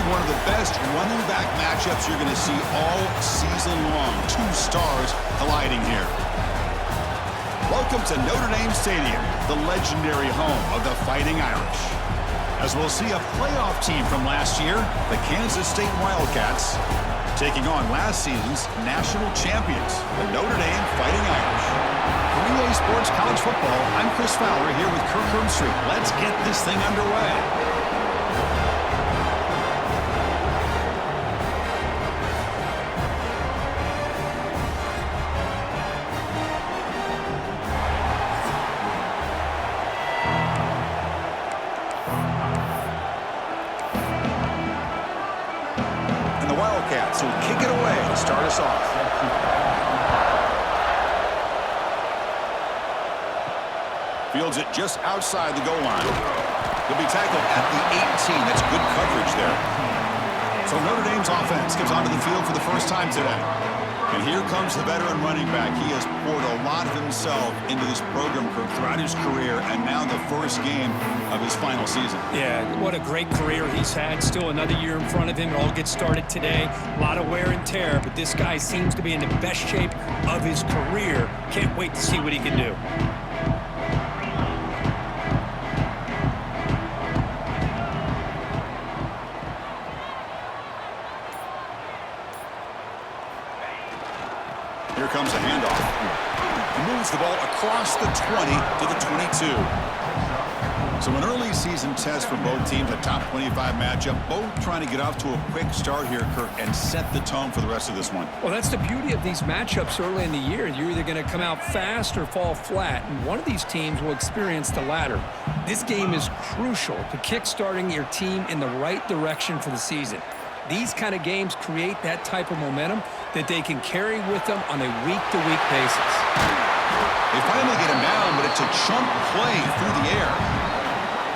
one of the best running back matchups you're going to see all season long. Two stars colliding here. Welcome to Notre Dame Stadium, the legendary home of the Fighting Irish. As we'll see a playoff team from last year, the Kansas State Wildcats, taking on last season's national champions, the Notre Dame Fighting Irish. For EA Sports College Football, I'm Chris Fowler here with Kirk Herbstreit. Let's get this thing underway. Wildcats will kick it away to start us off. Fields it just outside the goal line. He'll be tackled at the 18. That's good coverage there. So Notre Dame's offense comes onto the field for the first time today. And here comes the veteran running back. He has poured a lot of himself into this program throughout his career, and now the first game of his final season. Yeah, what a great career he's had. Still another year in front of him. It all gets started today. A lot of wear and tear, but this guy seems to be in the best shape of his career. Can't wait to see what he can do. Here comes a handoff. He moves the ball across the 20 to the 22. So an early season test for both teams, a top 25 matchup, both trying to get off to a quick start here, Kirk, and set the tone for the rest of this one. Well, that's the beauty of these matchups early in the year. You're either going to come out fast or fall flat, and one of these teams will experience the latter. This game is crucial to kick-starting your team in the right direction for the season. These kind of games create that type of momentum that they can carry with them on a week-to-week basis. They finally get him down, but it's a chunk play through the air.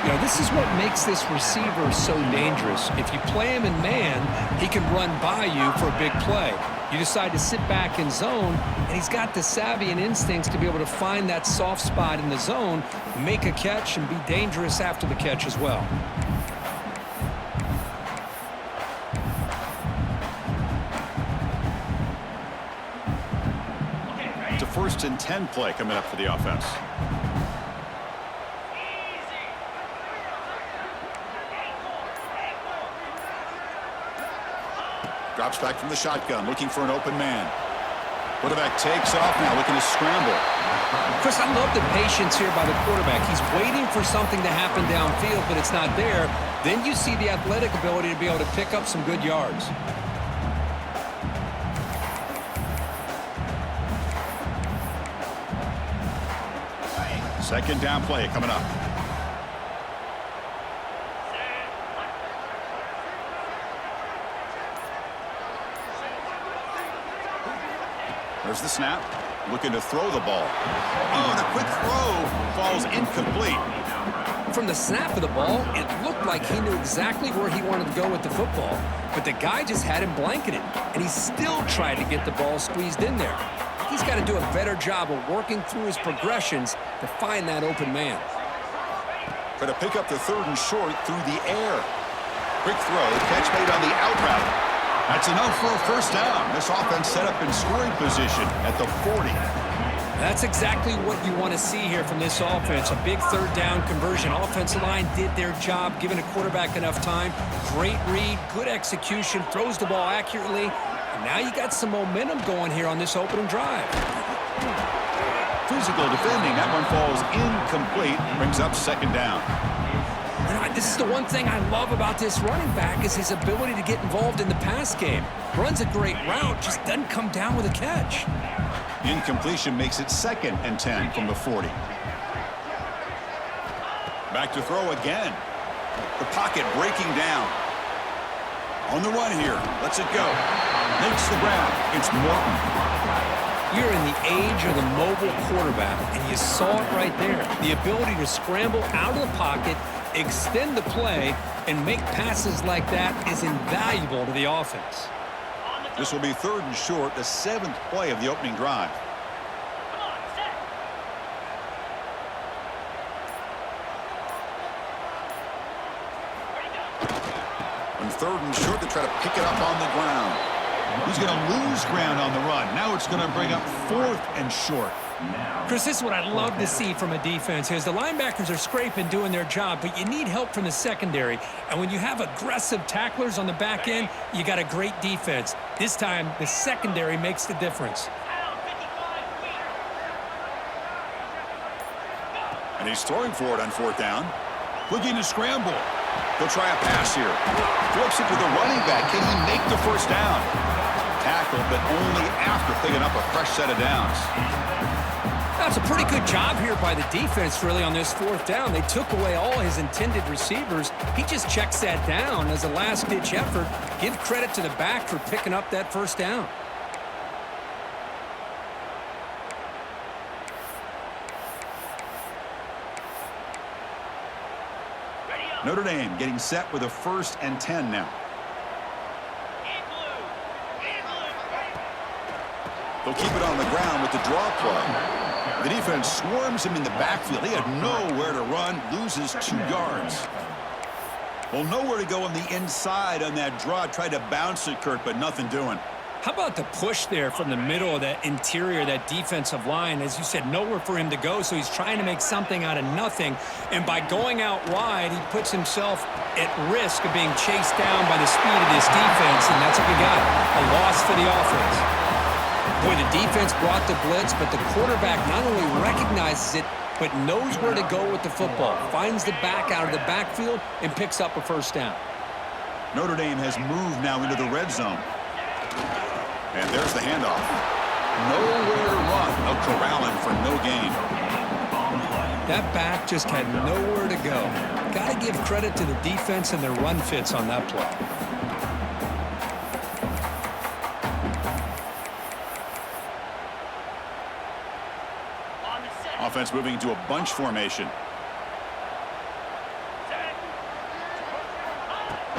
You know, this is what makes this receiver so dangerous. If you play him in man, he can run by you for a big play. You decide to sit back in zone, and he's got the savvy and instincts to be able to find that soft spot in the zone, make a catch, and be dangerous after the catch as well. It's a 1st and 10 play coming up for the offense. Drops back from the shotgun, looking for an open man. Quarterback takes off now, looking to scramble. Chris, I love the patience here by the quarterback. He's waiting for something to happen downfield, but it's not there. Then you see the athletic ability to be able to pick up some good yards. Second down play coming up. There's the snap. Looking to throw the ball. Oh, and a quick throw falls incomplete. From the snap of the ball, it looked like he knew exactly where he wanted to go with the football, but the guy just had him blanketed, and he still tried to get the ball squeezed in there. He's got to do a better job of working through his progressions to find that open man. Going to pick up the 3rd and short through the air. Quick throw, catch made on the out route. That's enough for a first down. This offense set up in scoring position at the 40. That's exactly what you want to see here from this offense. A big 3rd down conversion. Offensive line did their job, giving a quarterback enough time. Great read, good execution, throws the ball accurately. And now you got some momentum going here on this opening drive. Physical defending. That one falls incomplete. Brings up 2nd down. This is the one thing I love about this running back is his ability to get involved in the pass game. Runs a great route, just doesn't come down with a catch. Incompletion makes it 2nd and 10 from the 40. Back to throw again. The pocket breaking down. On the run here. Lets it go. Makes the ground. It's Morton. You're in the age of the mobile quarterback, and you saw it right there. The ability to scramble out of the pocket, extend the play, and make passes like that is invaluable to the offense. This will be 3rd and short, the 7th play of the opening drive. On third and short, they try to pick it up on the ground. He's going to lose ground on the run. Now it's going to bring up fourth and short. Chris, this is what I love to see from a defense is the linebackers are scraping, doing their job, but you need help from the secondary. And when you have aggressive tacklers on the back end, you got a great defense. This time, the secondary makes the difference. And he's throwing for it on fourth down. Looking to scramble. He'll try a pass here. Flips it to the running back. Can he make the first down? Tackled, but only after picking up a fresh set of downs. That's a pretty good job here by the defense, really, on this fourth down. They took away all his intended receivers. He just checks that down as a last-ditch effort. Give credit to the back for picking up that first down. Notre Dame getting set with a 1st and 10 now. They'll keep it on the ground with the draw play. The defense swarms him in the backfield. He had nowhere to run, loses 2 yards. Well, nowhere to go on the inside on that draw. Tried to bounce it, Kurt, but nothing doing. How about the push there from the middle of that interior, that defensive line? As you said, nowhere for him to go, so he's trying to make something out of nothing. And by going out wide, he puts himself at risk of being chased down by the speed of this defense, and that's what we got, a loss for the offense. Boy, the defense brought the blitz, but the quarterback not only recognizes it, but knows where to go with the football, finds the back out of the backfield, and picks up a first down. Notre Dame has moved now into the red zone. And there's the handoff. Nowhere to run. They'll corral him for no gain. That back just had nowhere to go. Got to give credit to the defense and their run fits on that play. Offense moving into a bunch formation.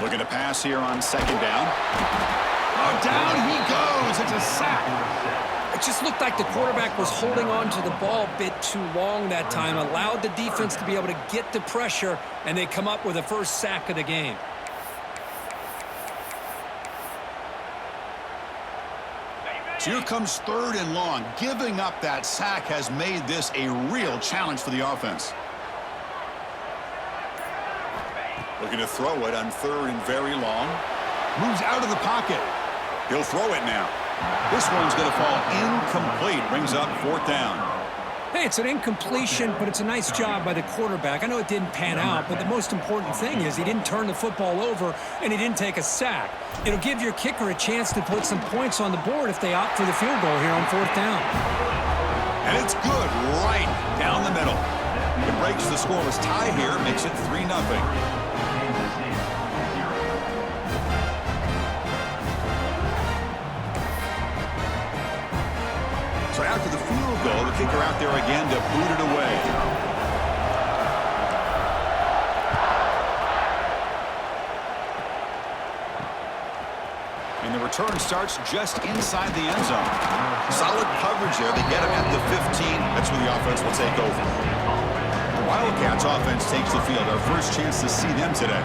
Looking to pass here on 2nd down. Oh, down he goes. It's a sack. It just looked like the quarterback was holding on to the ball a bit too long that time, allowed the defense to be able to get the pressure, and they come up with the first sack of the game. So here comes 3rd and long. Giving up that sack has made this a real challenge for the offense. Looking to throw it on 3rd and very long. Moves out of the pocket. He'll throw it now. This one's going to fall incomplete. Brings up 4th down. Hey, it's an incompletion, but it's a nice job by the quarterback. I know it didn't pan out, but the most important thing is he didn't turn the football over and he didn't take a sack. It'll give your kicker a chance to put some points on the board if they opt for the field goal here on 4th down. And it's good right down the middle. It breaks the scoreless tie here, makes it 3-0. So after the field goal, the kicker out there again to boot it away. And the return starts just inside the end zone. Solid coverage there. They get him at the 15. That's where the offense will take over. The Wildcats offense takes the field. Our first chance to see them today.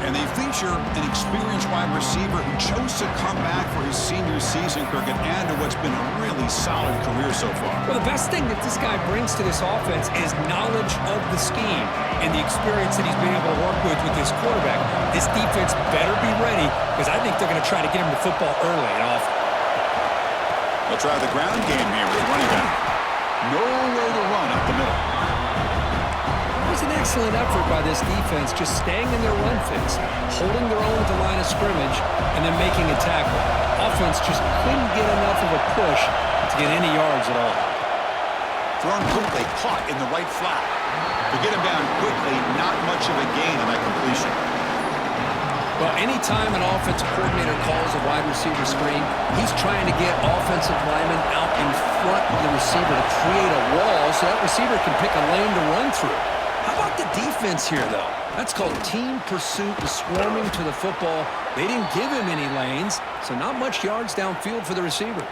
And they feature an experienced wide receiver who chose to come back for his senior season, Kirk, and add to what's been a really solid career so far. Well, the best thing that this guy brings to this offense is knowledge of the scheme and the experience that he's been able to work with this quarterback. This defense better be ready because I think they're going to try to get him the football early and often. They'll try the ground game here with running back. Nowhere to run up the middle. It was an excellent effort by this defense, just staying in their run fits, holding their own at the line of scrimmage, and then making a tackle. Offense just couldn't get enough of a push to get any yards at all. Thrown quickly, caught in the right flat. To get him down quickly, not much of a gain on that completion. Well, anytime an offensive coordinator calls a wide receiver screen, he's trying to get offensive linemen out in front of the receiver to create a wall so that receiver can pick a lane to run through. How about the defense here, though? That's called team pursuit and swarming to the football. They didn't give him any lanes, so not much yards downfield for the receiver.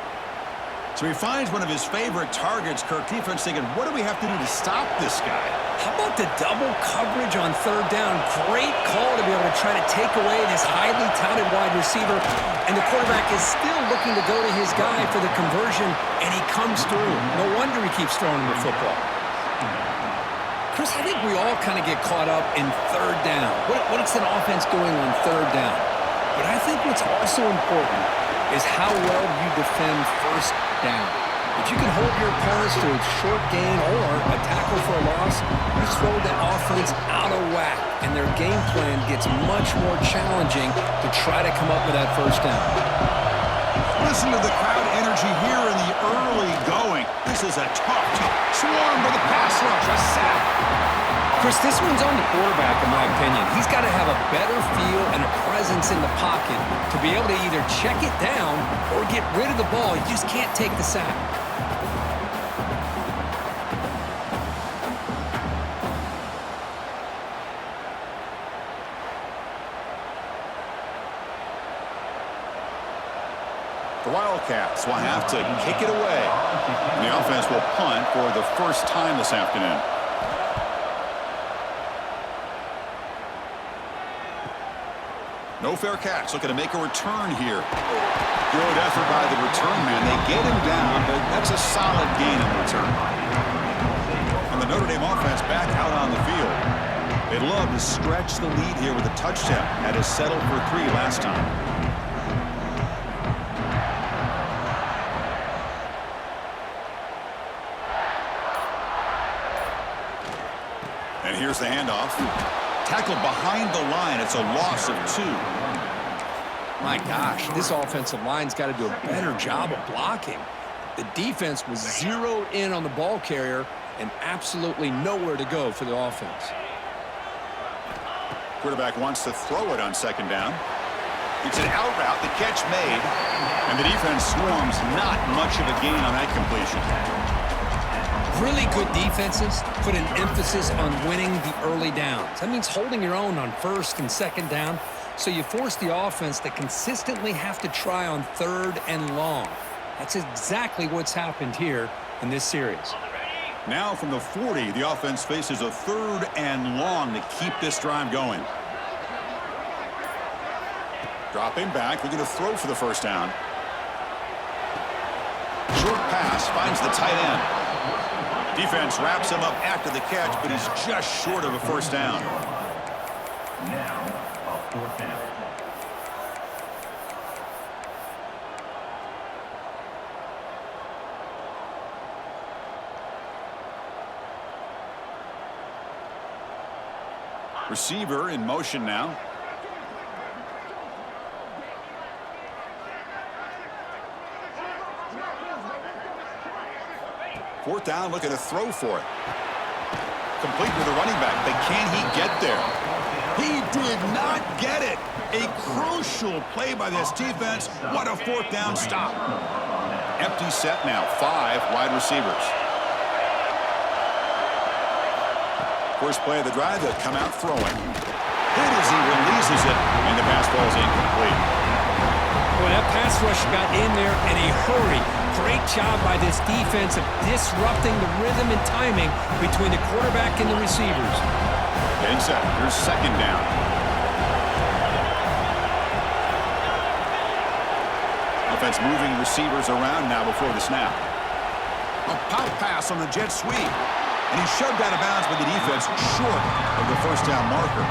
So he finds one of his favorite targets, Kirk. Defense thinking, what do we have to do to stop this guy? How about the double coverage on third down? Great call to be able to try to take away this highly touted wide receiver. And the quarterback is still looking to go to his guy for the conversion, and he comes through. No wonder he keeps throwing him the football. Chris, I think we all kind of get caught up in third down. What's an offense doing on third down? But I think what's also important is how well you defend first down. If you can hold your opponents to a short gain or a tackle for a loss, you throw the offense out of whack, and their game plan gets much more challenging to try to come up with that first down. Listen to the crowd energy here in the early going. This is a tough swarm with a pass rush, a sack. Chris, this one's on the quarterback, in my opinion. He's got to have a better feel and a presence in the pocket to be able to either check it down or get rid of the ball. He just can't take the sack. The Wildcats will have to kick it away. And the offense will punt for the first time this afternoon. No fair catch. Looking to make a return here. Good effort by the return man. They get him down, but that's a solid gain in the return. And the Notre Dame offense back out on the field. They'd love to stretch the lead here with a touchdown. Had us settled for 3 last time. And here's the handoff. Tackled behind the line. It's a loss of 2. My gosh, this offensive line's got to do a better job of blocking. The defense was zeroed in on the ball carrier and absolutely nowhere to go for the offense. Quarterback wants to throw it on second down. It's an out route. The catch made. And the defense swarms. Not much of a gain on that completion. Really good defenses put an emphasis on winning the early downs. That means holding your own on first and second down, so you force the offense to consistently have to try on third and long. That's exactly what's happened here in this series. Now from the 40, the offense faces a third and long to keep this drive going. Dropping back, looking to throw for the first down. Short pass finds the tight end. Defense wraps him up after the catch, but he's just short of a first down. Now, a 4th down. Receiver in motion now. Fourth down, looking to throw for it. Complete with the running back, but can he get there? He did not get it. A crucial play by this defense. What a 4th down stop. Empty set now, 5 wide receivers. First play of the drive, they'll come out throwing. Hit as he releases it, and the pass ball is incomplete. Well, that pass rush got in there in a hurry. Great job by this defense of disrupting the rhythm and timing between the quarterback and the receivers. Getting set. Here's second down. Offense moving receivers around now before the snap. A pop pass on the jet sweep. And he's shoved out of bounds by the defense short of the first down marker.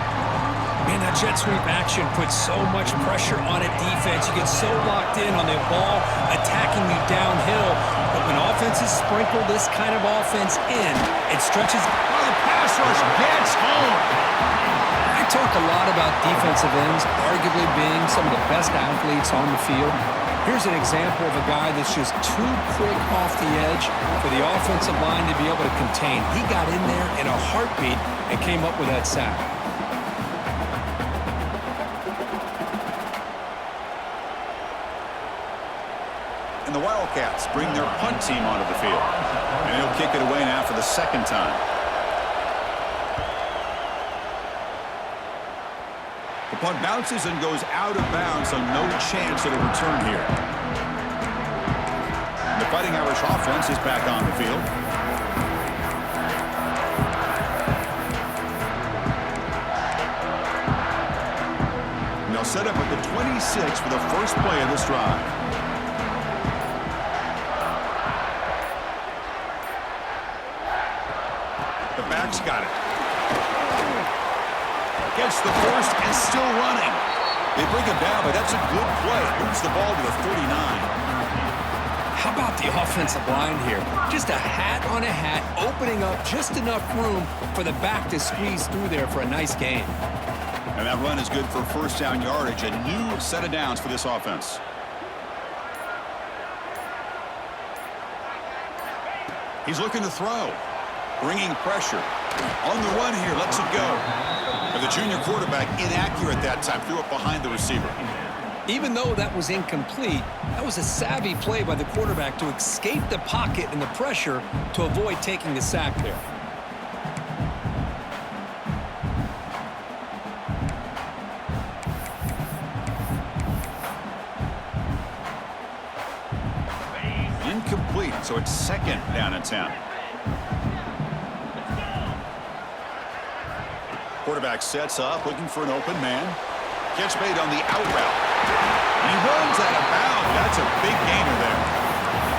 Man, that jet sweep action puts so much pressure on a defense. You get so locked in on the ball attacking you downhill. But when offenses sprinkle this kind of offense in, it stretches. Oh, the pass rush gets home. I talk a lot about defensive ends arguably being some of the best athletes on the field. Here's an example of a guy that's just too quick off the edge for the offensive line to be able to contain. He got in there in a heartbeat and came up with that sack. And the Wildcats bring their punt team onto the field. And he'll kick it away now for the second time. The punt bounces and goes out of bounds, so no chance at a return here. And the Fighting Irish offense is back on the field. set up at the 26 for the first play of this drive. The back's got it. Gets the first and still running. They bring him down, but that's a good play. Moves the ball to the 39. How about the offensive line here? Just a hat on a hat, opening up just enough room for the back to squeeze through there for a nice gain. And that run is good for first down yardage. A new set of downs for this offense. He's looking to throw. Bringing pressure. On the run here, lets it go. And the junior quarterback inaccurate that time. Threw it behind the receiver. Even though that was incomplete, that was a savvy play by the quarterback to escape the pocket and the pressure to avoid taking the sack there. Incomplete, so it's second down and 10. Quarterback sets up, looking for an open man. Catch made on the out route. He runs out of bounds. That's a big gainer there.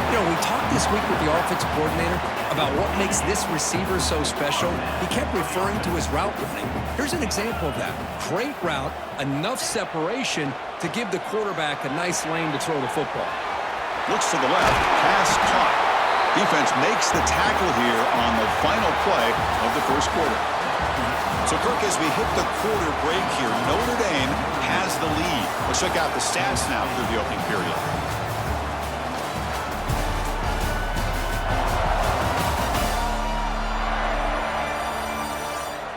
You know, we talked this week with the offensive coordinator about what makes this receiver so special. He kept referring to his route running. Here's an example of that. Great route, enough separation to give the quarterback a nice lane to throw the football. Looks to the left. Pass caught. Defense makes the tackle here on the final play of the first quarter. So, Kirk, as we hit the quarter break here, Notre Dame has the lead. Let's check out the stats now through the opening period.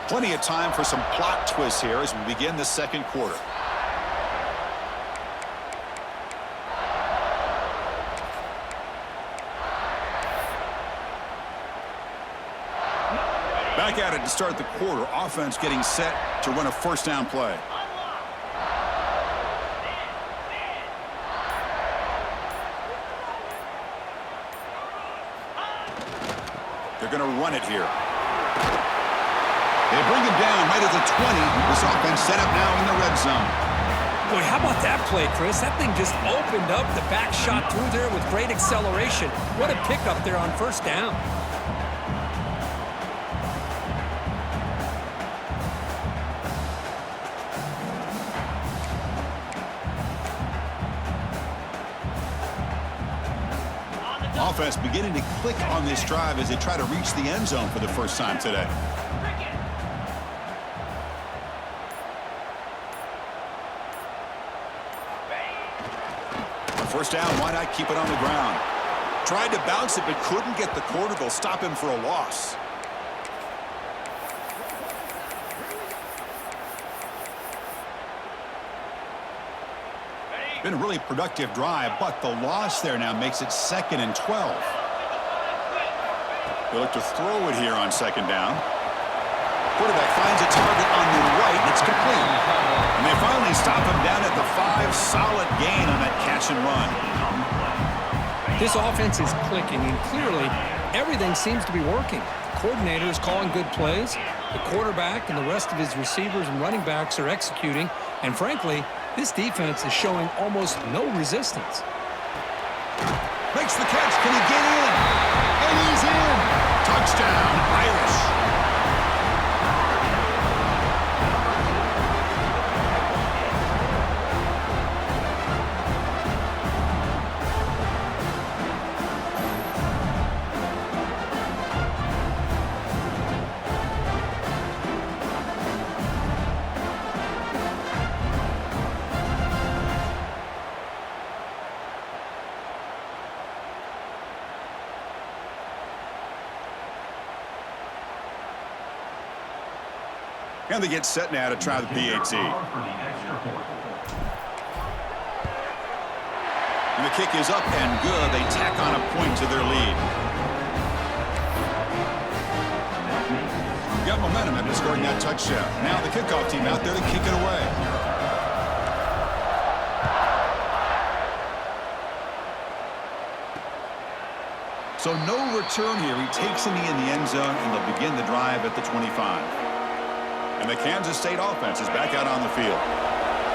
Plenty of time for some plot twists here as we begin the second quarter. Back at it to start the quarter. Offense getting set to run a first down play. They're going to run it here. They bring him down right at the 20. This offense set up now in the red zone. Boy, how about that play, Chris? That thing just opened up. The back shot through there with great acceleration. What a pickup there on first down. Offense beginning to click on this drive as they try to reach the end zone for the first time today. First down, why not keep it on the ground? Tried to bounce it, but couldn't get the corner. They'll stop him for a loss. Been a really productive drive, but the loss there now makes it 2nd and 12. They look to throw it here on second down. Quarterback finds a target on the right, and it's complete. And they finally stop him down at the 5. Solid gain on that catch and run. This offense is clicking, and clearly everything seems to be working. The coordinator is calling good plays. The quarterback and the rest of his receivers and running backs are executing. And frankly, this defense is showing almost no resistance. Makes the catch. Can he get in? And he's in. Touchdown, Irish. And they get set now to try the PAT. And the kick is up and good. They tack on a point to their lead. Got momentum after scoring that touchdown. Now the kickoff team out there to kick it away. So no return here. He takes a knee in the end zone, and they'll begin the drive at the 25. And the Kansas State offense is back out on the field.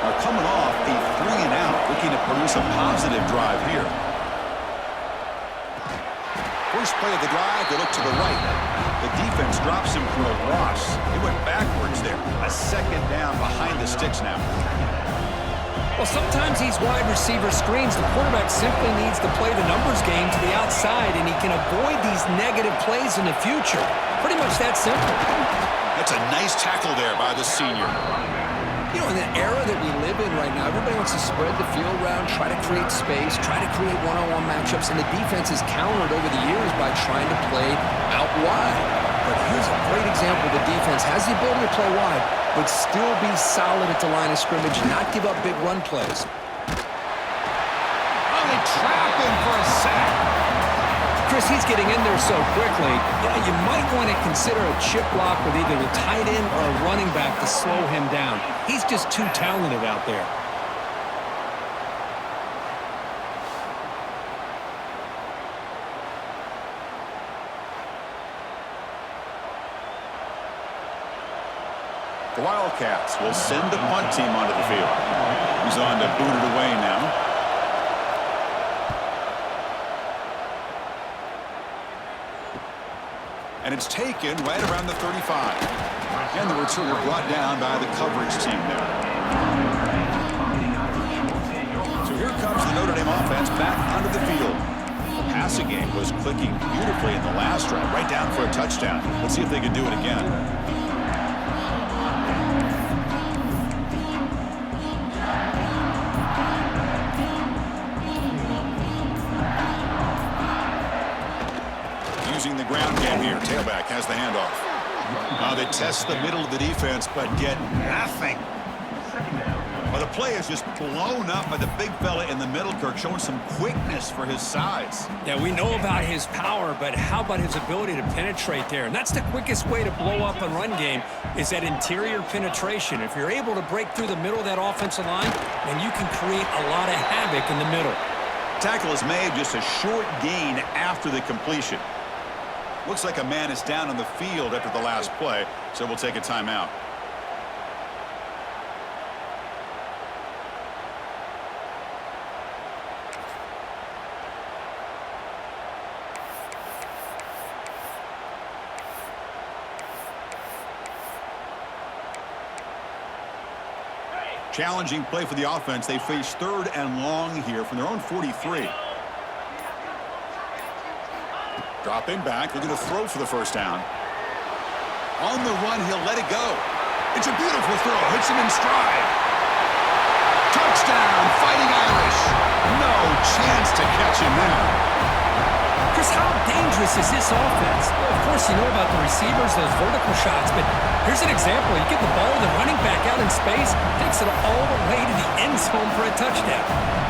are coming off a 3-and-out, looking to produce a positive drive here. First play of the drive, they look to the right. The defense drops him for a loss. He went backwards there. A second down behind the sticks now. Well, sometimes these wide receiver screens, the quarterback simply needs to play the numbers game to the outside, and he can avoid these negative plays in the future. Pretty much that simple. That's a nice tackle there by the senior. You know, in the era that we live in right now, everybody wants to spread the field around, try to create space, try to create one-on-one matchups, and the defense is countered over the years by trying to play out wide. But here's a great example. The defense has the ability to play wide, but still be solid at the line of scrimmage, not give up big run plays. Oh, they trap him for a sack. Chris, he's getting in there so quickly. Yeah, you might want to consider a chip block with either the tight end or a running back to slow him down. He's just too talented out there. The Wildcats will send the punt team onto the field. He's on to boot it away now. And it's taken right around the 35. And the returner brought down by the coverage team there. So here comes the Notre Dame offense back onto the field. The passing game was clicking beautifully in the last drive, right down for a touchdown. Let's see if they can do it again. Using the ground game here. Tailback has the handoff. They test the middle of the defense, but get nothing. Well, the play is just blown up by the big fella in the middle, Kirk, showing some quickness for his size. Yeah, we know about his power, but how about his ability to penetrate there? And that's the quickest way to blow up a run game is that interior penetration. If you're able to break through the middle of that offensive line, then you can create a lot of havoc in the middle. Tackle is made, just a short gain after the completion. Looks like a man is down on the field after the last play, so we'll take a timeout. Challenging play for the offense. They face 3rd and long here from their own 43. Dropping back, they're going to throw for the first down. On the run, he'll let it go. It's a beautiful throw, hits him in stride. Touchdown, Fighting Irish. No chance to catch him there. Chris, how dangerous is this offense? Well, of course, you know about the receivers, those vertical shots, but here's an example. You get the ball, the running back out in space, takes it all the way to the end zone for a touchdown.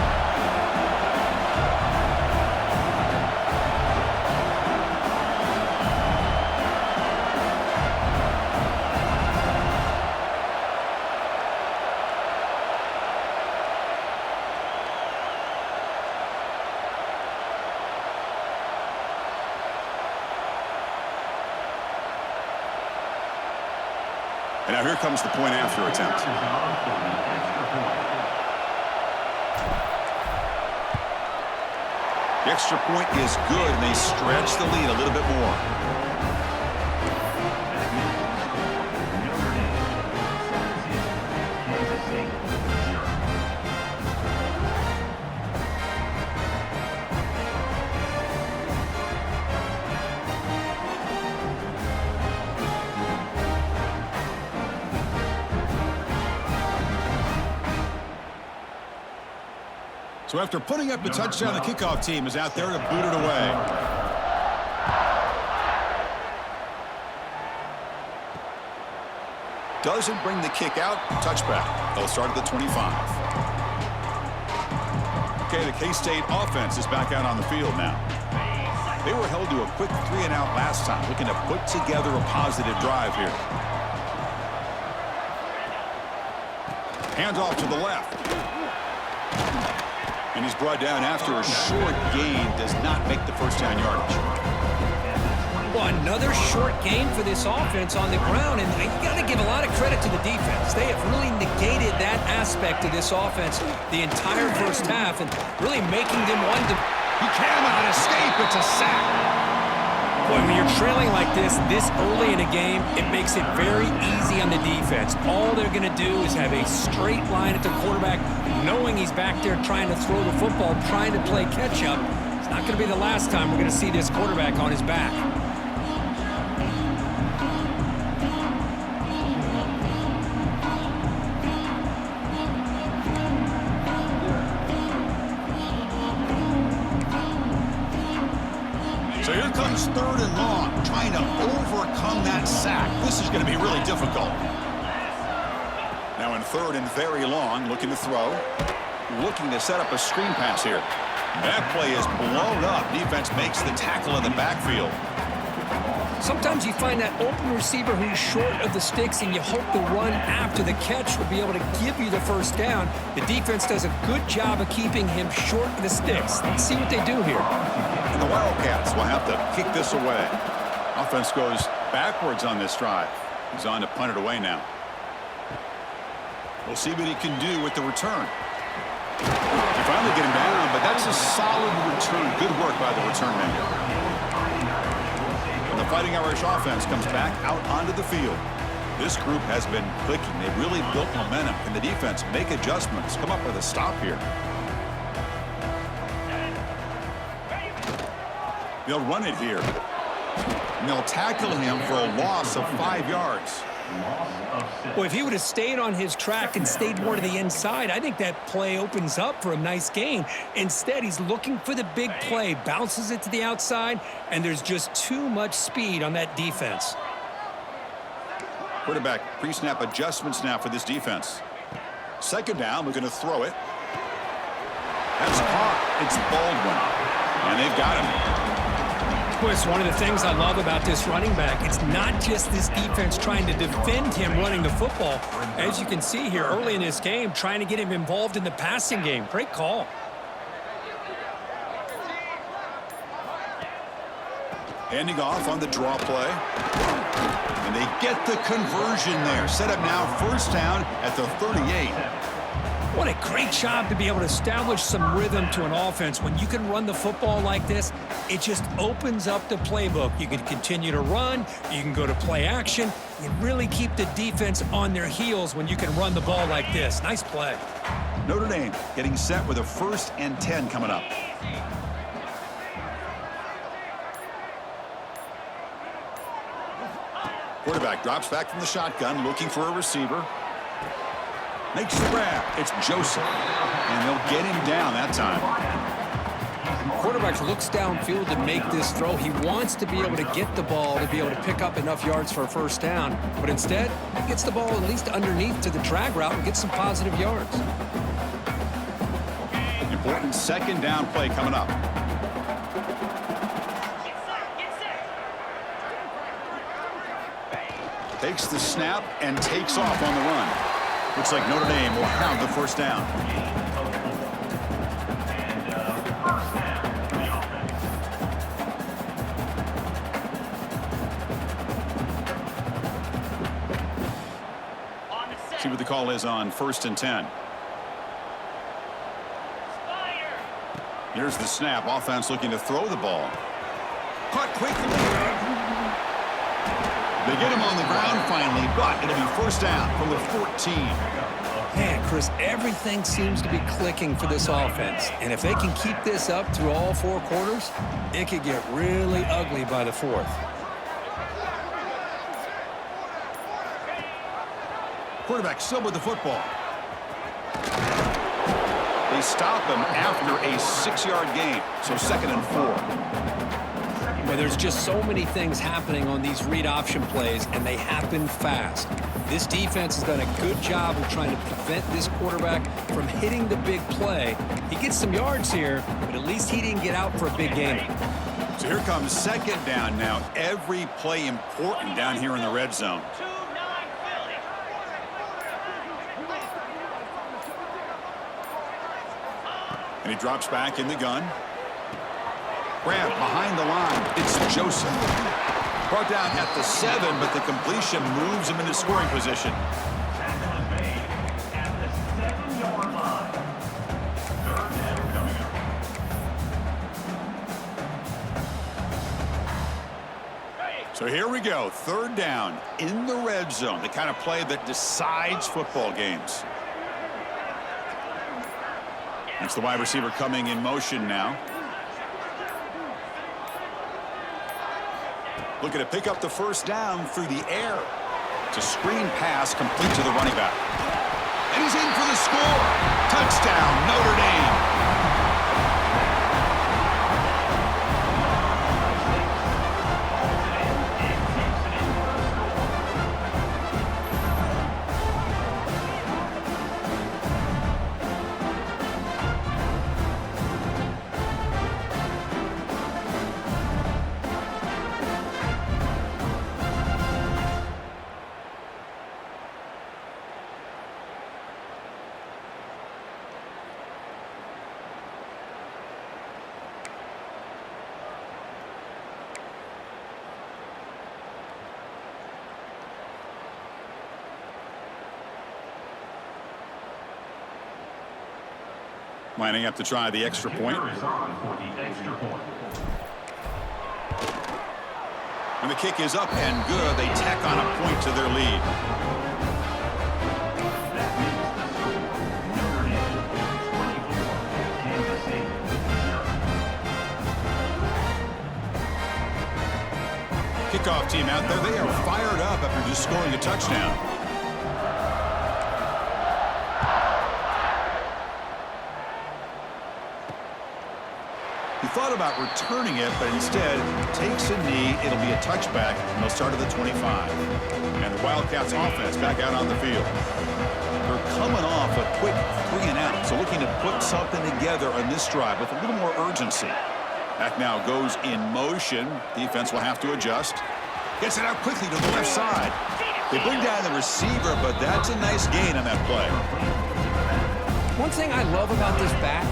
And now here comes the point after attempt. The extra point is good, and they stretch the lead a little bit more. So after putting up the touchdown, the kickoff team is out there to boot it away. Doesn't bring the kick out. Touchback. They'll start at the 25. Okay, the K-State offense is back out on the field now. They were held to a quick 3-and-out last time, looking to put together a positive drive here. Handoff to the left. And he's brought down after a short gain, does not make the first down yardage. Well, another short game for this offense on the ground, and you got to give a lot of credit to the defense. They have really negated that aspect of this offense the entire first half and really making them one to... He cannot escape. It's a sack. Boy, when you're trailing like this early in a game, it makes it very easy on the defense. All they're going to do is have a straight line at the quarterback, knowing he's back there trying to throw the football, trying to play catch-up. It's not going to be the last time we're going to see this quarterback on his back. So here comes 3rd and long, trying to overcome that sack. This is going to be really difficult. Now in 3rd and very long, looking to throw. Looking to set up a screen pass here. That play is blown up. Defense makes the tackle in the backfield. Sometimes you find that open receiver who's short of the sticks, and you hope the run after the catch will be able to give you the first down. The defense does a good job of keeping him short of the sticks. Let's see what they do here. And the Wildcats will have to kick this away. Offense goes backwards on this drive. He's on to punt it away now. We'll see what he can do with the return. He finally get him down, but that's a solid return. Good work by the return man. And the Fighting Irish offense comes back out onto the field. This group has been clicking. They've really built momentum. Can the defense make adjustments? Come up with a stop here. They'll run it here. And they'll tackle him for a loss of 5 yards. Well, if he would have stayed on his track and stayed more to the inside, I think that play opens up for a nice gain. Instead, he's looking for the big play, bounces it to the outside, and there's just too much speed on that defense. Quarterback pre-snap adjustments now for this defense. 2nd down, we're going to throw it. That's caught. It's Baldwin. And they've got him. It's one of the things I love about this running back. It's not just this defense trying to defend him running the football. As you can see here early in this game, trying to get him involved in the passing game. Great call. Handing off on the draw play. And they get the conversion there. Set up now 1st down at the 38. What a great job to be able to establish some rhythm to an offense. When you can run the football like this, it just opens up the playbook. You can continue to run. You can go to play action. You really keep the defense on their heels when you can run the ball like this. Nice play. Notre Dame getting set with a 1st and 10 coming up. Quarterback drops back from the shotgun, looking for a receiver. Makes the grab. It's Joseph. And they'll get him down that time. Quarterback looks downfield to make this throw. He wants to be able to get the ball to be able to pick up enough yards for a 1st down. But instead, he gets the ball at least underneath to the drag route and gets some positive yards. Important 2nd down play coming up. Takes the snap and takes off on the run. Looks like Notre Dame will have the 1st down. See what the call is on 1st and 10. Here's the snap. Offense looking to throw the ball. Caught quickly. They get him on the ground finally, but it'll be 1st down from the 14. Man, Chris, everything seems to be clicking for this offense. And if they can keep this up through all 4 quarters, it could get really ugly by the 4th. Quarterback still with the football. They stop him after a 6-yard gain, so 2nd and 4. Well, there's just so many things happening on these read option plays, and they happen fast. This defense has done a good job of trying to prevent this quarterback from hitting the big play. He gets some yards here, but at least he didn't get out for a big gain. So here comes 2nd down now. Every play important down here in the red zone. And he drops back in the gun. Grab behind the line. It's Joseph. Brought down at the 7, but the completion moves him into scoring position. Tackle is made at the 7-yard line. Third down coming up. So here we go, third down in the red zone, the kind of play that decides football games. It's the wide receiver coming in motion now. Looking to pick up the first down through the air. It's a screen pass complete to the running back. And he's in for the score. Touchdown, Notre Dame. Lining up to try the extra point. And the kick is up and good. They tack on a point to their lead. Kickoff team out there. They are fired up after just scoring a touchdown. He thought about returning it, but instead takes a knee. It'll be a touchback, and they'll start at the 25. And the Wildcats offense back out on the field. They're coming off a quick 3 and out, so looking to put something together on this drive with a little more urgency. Back now goes in motion. Defense will have to adjust. Gets it out quickly to the left side. They bring down the receiver, but that's a nice gain on that play. One thing I love about this back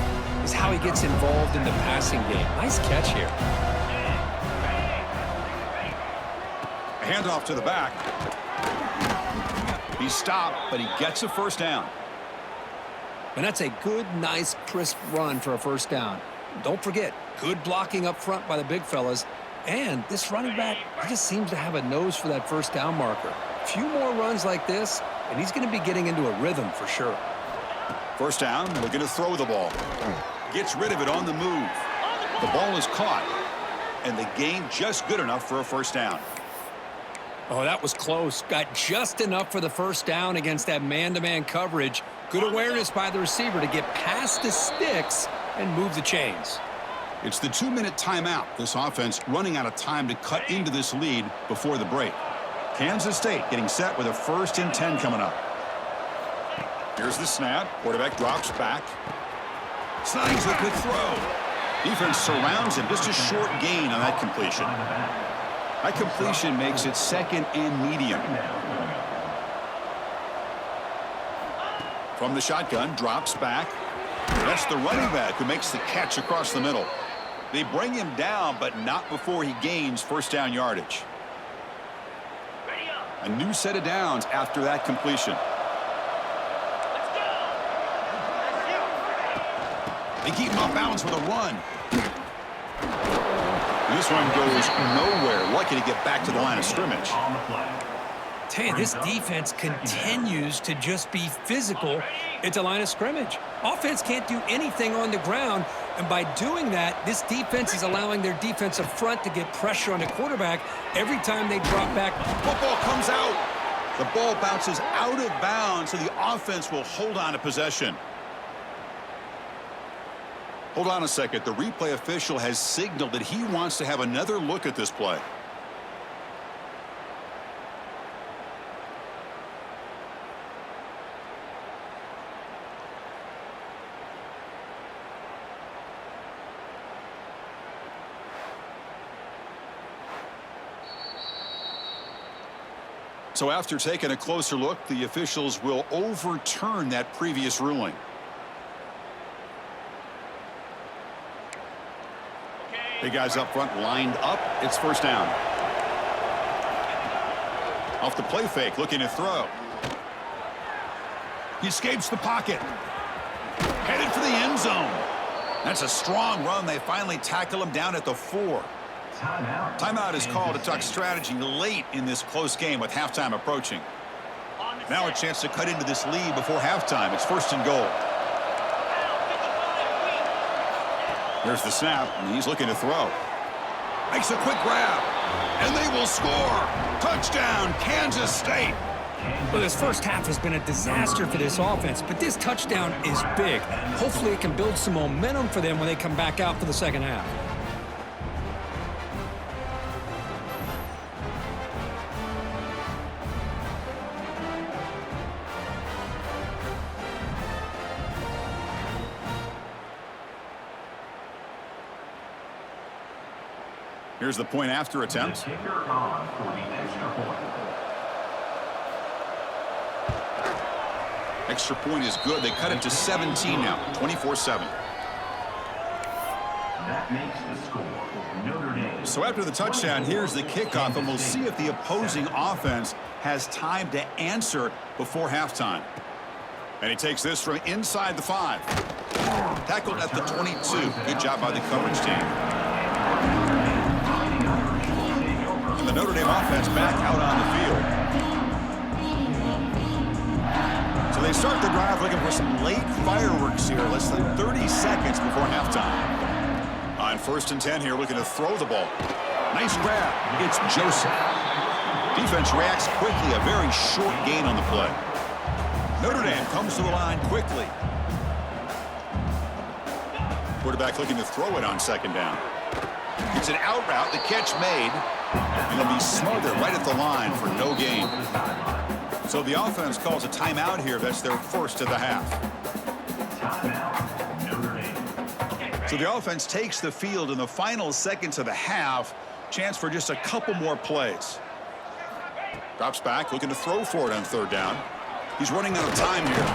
is how he gets involved in the passing game. Nice catch here. A handoff to the back. He's stopped, but he gets a first down. And that's a good, nice, crisp run for a first down. Don't forget, good blocking up front by the big fellas. And this running back, he just seems to have a nose for that first down marker. A few more runs like this, and he's going to be getting into a rhythm for sure. First down, looking to throw the ball. Gets rid of it on the move. The ball is caught, and the gain just good enough for a first down. Oh, that was close. Got just enough for the first down against that man-to-man coverage. Good awareness by the receiver to get past the sticks and move the chains. It's the 2-minute timeout. This offense running out of time to cut into this lead before the break. Kansas State getting set with a 1st and 10 coming up. Here's the snap. Quarterback drops back. Snags a quick throw. Defense surrounds him. Just a short gain on that completion. That completion makes it 2nd and medium. From the shotgun, drops back. That's the running back who makes the catch across the middle. They bring him down, but not before he gains first down yardage. A new set of downs after that completion. They keep him off balance with a run. This one goes nowhere. Lucky to get back to the line of scrimmage. Tell you, this defense continues to just be physical at the line of scrimmage. Offense can't do anything on the ground, and by doing that, this defense is allowing their defensive front to get pressure on the quarterback every time they drop back. Football comes out. The ball bounces out of bounds, so the offense will hold on to possession. Hold on a second. The replay official has signaled that he wants to have another look at this play. So after taking a closer look, the officials will overturn that previous ruling. The guys up front lined up. It's first down. Off the play fake, looking to throw. He escapes the pocket. Headed for the end zone. That's a strong run. They finally tackle him down at the 4. Timeout is called to talk strategy late in this close game with halftime approaching. Now a chance to cut into this lead before halftime. It's 1st and goal. There's the snap, and he's looking to throw. Makes a quick grab, and they will score. Touchdown, Kansas State. Well, this first half has been a disaster for this offense, but this touchdown is big. Hopefully it can build some momentum for them when they come back out for the second half. Here's the point after attempt. The kicker on for the extra point. Extra point is good. They cut it to 17 now, 24-7. That makes the score. Notre Dame. So after the touchdown, here's the kickoff, and we'll see if the opposing offense has time to answer before halftime. And he takes this from inside the 5. Tackled at the 22. Good job by the coverage team. And the Notre Dame offense back out on the field. So they start the drive looking for some late fireworks here, less than 30 seconds before halftime. On 1st and 10 here, looking to throw the ball. Nice grab. It's Joseph. Defense reacts quickly, a very short gain on the play. Notre Dame comes to the line quickly. Quarterback looking to throw it on 2nd down. It's an out route, the catch made, and it'll be smothered right at the line for no gain. So the offense calls a timeout here. That's their first of the half. So the offense takes the field in the final seconds of the half. Chance for just a couple more plays. Drops back, looking to throw for it on 3rd down. He's running out of time here.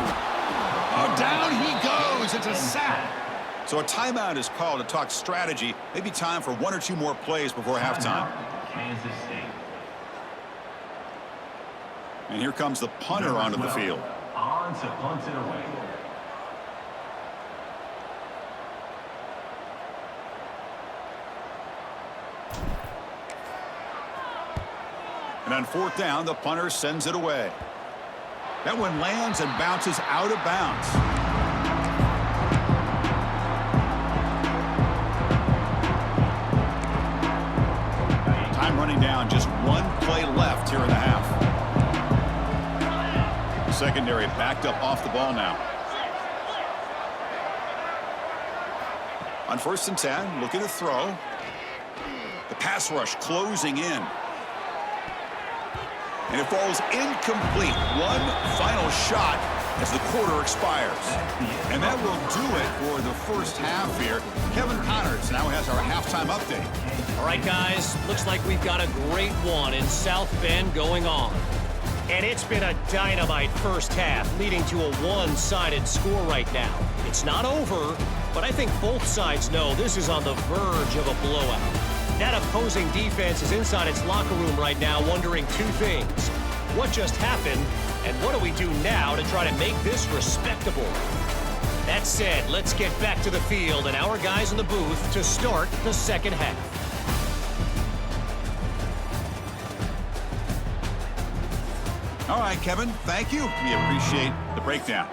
Oh, down he goes. It's a sack. So a timeout is called to talk strategy. Maybe time for 1 or 2 more plays before halftime. Kansas State. And here comes the punter onto the field. On to punt it away. And on 4th down, the punter sends it away. That one lands and bounces out of bounds. Time running down, just 1 play left here in the half. Secondary backed up off the ball now. On 1st and 10, looking to throw. The pass rush closing in. And it falls incomplete. One final shot as the quarter expires. And that will do it for the first half here. Kevin Connors now has our halftime update. All right, guys, looks like we've got a great one in South Bend going on. And it's been a dynamite first half, leading to a one-sided score right now. It's not over, but I think both sides know this is on the verge of a blowout. That opposing defense is inside its locker room right now wondering 2 things. What just happened, and what do we do now to try to make this respectable? That said, let's get back to the field and our guys in the booth to start the second half. All right, Kevin, thank you. We appreciate the breakdown.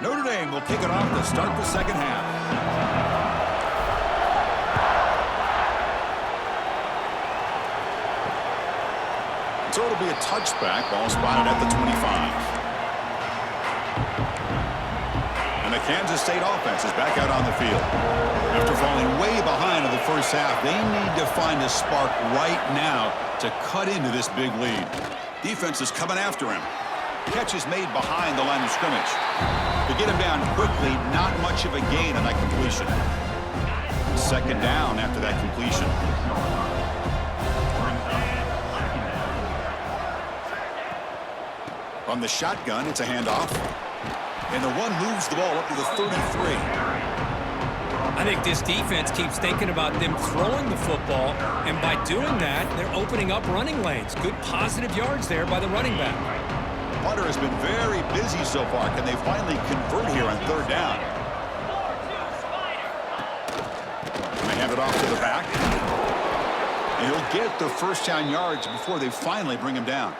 Notre Dame will kick it off to start the second half. So it'll be a touchback, ball spotted at the 25. And the Kansas State offense is back out on the field. After falling way behind in the first half, they need to find a spark right now to cut into this big lead. Defense is coming after him. Catch is made behind the line of scrimmage. To get him down quickly, not much of a gain on that completion. 2nd down after that completion. From the shotgun, it's a handoff. And the one moves the ball up to the 33. I think this defense keeps thinking about them throwing the football, and by doing that, they're opening up running lanes. Good positive yards there by the running back. Punter has been very busy so far. Can they finally convert here on third down? And they hand it off to the back. And he'll get the first down yards before they finally bring him down.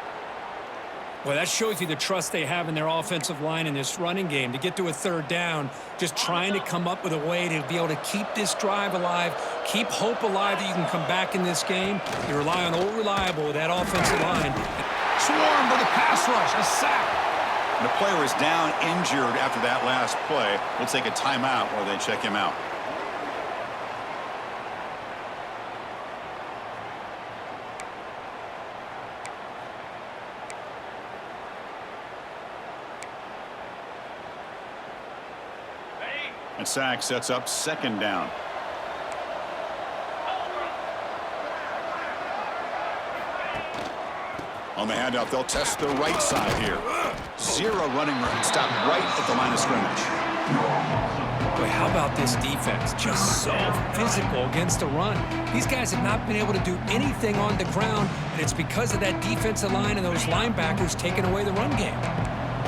Well, that shows you the trust they have in their offensive line in this running game. To get to a third down, just trying to come up with a way to be able to keep this drive alive, keep hope alive that you can come back in this game. You rely on old reliable with that offensive line. Swarm with a pass rush, a sack. And the player is down injured after that last play. We'll take a timeout while they check him out. And sack sets up second down. On the handoff, they'll test the right side here. Zero running room. Stop right at the line of scrimmage. Boy, how about this defense? Just so physical against the run. These guys have not been able to do anything on the ground, and it's because of that defensive line and those linebackers taking away the run game.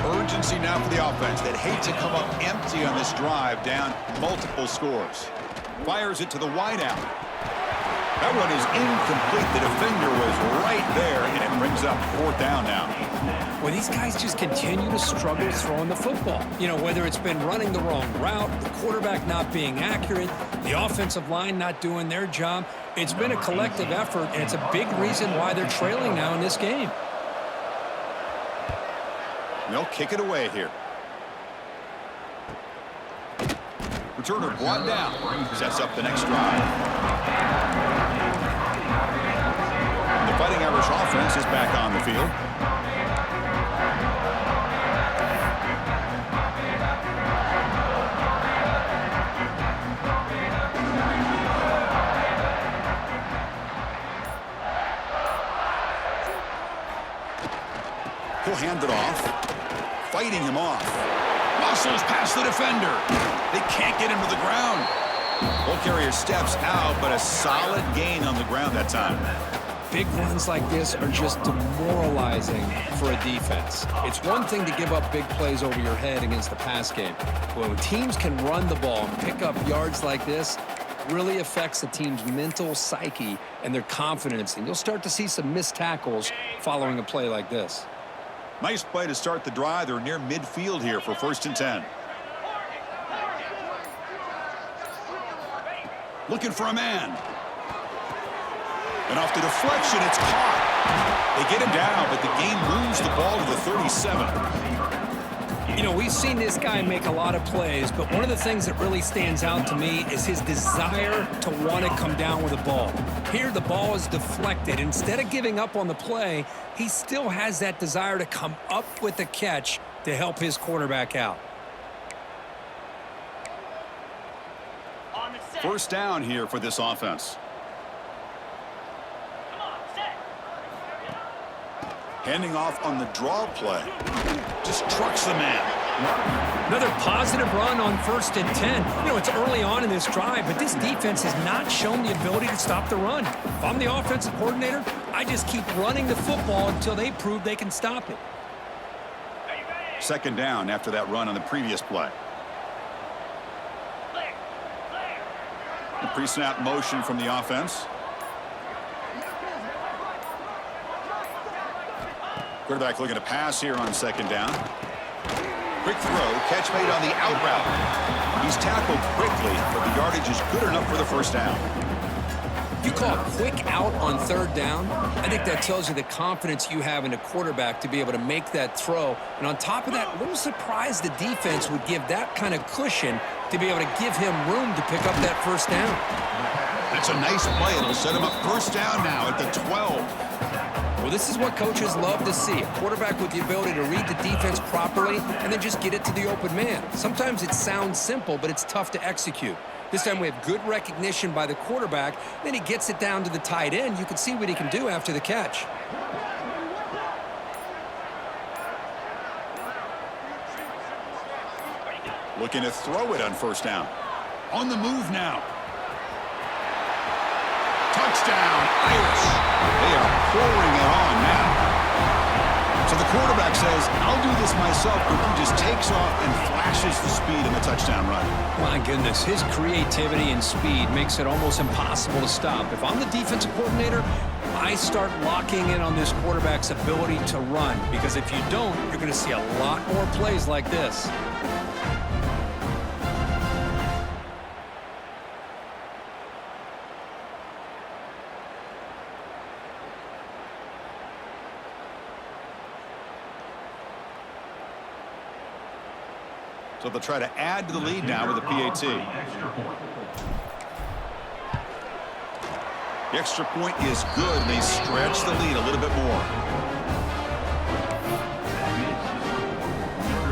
Urgency now for the offense that hate to come up empty on this drive, down multiple scores. Fires it to the wideout. That one is incomplete. The defender was right there, and it brings up fourth down now. Well, these guys just continue to struggle throwing the football. You know, whether it's been running the wrong route, the quarterback not being accurate, the offensive line not doing their job. It's been a collective effort, and it's a big reason why they're trailing now in this game. They'll kick it away here. Returner brought down. Sets up the next drive. The Fighting Irish offense is back on the field. He'll hand it off. Fighting him off. Muscles past the defender. They can't get him to the ground. Ball carrier steps out, but a solid gain on the ground that time. Big runs like this are just demoralizing for a defense. It's one thing to give up big plays over your head against the pass game. When teams can run the ball and pick up yards like this, it really affects the team's mental psyche and their confidence. And you'll start to see some missed tackles following a play like this. Nice play to start the drive. They're near midfield here for 1st and 10. Looking for a man. And off the deflection, it's caught. They get him down, but the game moves the ball to the 37. You know, we've seen this guy make a lot of plays, but one of the things that really stands out to me is his desire to want to come down with the ball. Here, the ball is deflected. Instead of giving up on the play, he still has that desire to come up with the catch to help his quarterback out. First down here for this offense. Handing off on the draw play. Just trucks the man. Another positive run on 1st and 10. You know, it's early on in this drive, but this defense has not shown the ability to stop the run. If I'm the offensive coordinator, I just keep running the football until they prove they can stop it. Second down after that run on the previous play. The pre-snap motion from the offense. Quarterback looking to pass here on second down. Quick throw, catch made on the out route. He's tackled quickly, but the yardage is good enough for the first down. You call a quick out on 3rd down, I think that tells you the confidence you have in a quarterback to be able to make that throw. And on top of that, a little surprised the defense would give that kind of cushion to be able to give him room to pick up that first down. That's a nice play. It'll set him up first down now at the 12. Well, this is what coaches love to see. A quarterback with the ability to read the defense properly and then just get it to the open man. Sometimes it sounds simple, but it's tough to execute. This time we have good recognition by the quarterback. Then he gets it down to the tight end. You can see what he can do after the catch. Looking to throw it on first down. On the move now. Touchdown, Irish. They are pouring it on now. So the quarterback says, I'll do this myself, but he just takes off and flashes the speed in the touchdown run. My goodness, his creativity and speed makes it almost impossible to stop. If I'm the defensive coordinator, I start locking in on this quarterback's ability to run, because if you don't, you're going to see a lot more plays like this. So they'll try to add to the lead now with a PAT. The extra point is good, and they stretch the lead a little bit more.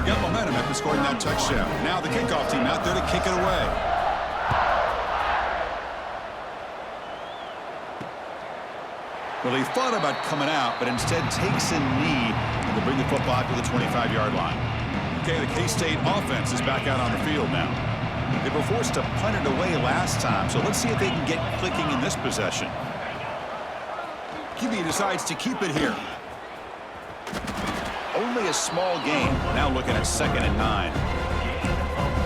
Got momentum after scoring that touchdown. Now the kickoff team out there to kick it away. Well, he thought about coming out, but instead takes a knee and will bring the football out to the 25-yard line. Okay, the K-State offense is back out on the field now. They were forced to punt it away last time, so let's see if they can get clicking in this possession. QB decides to keep it here. Only a small gain. Now looking at 2nd and 9.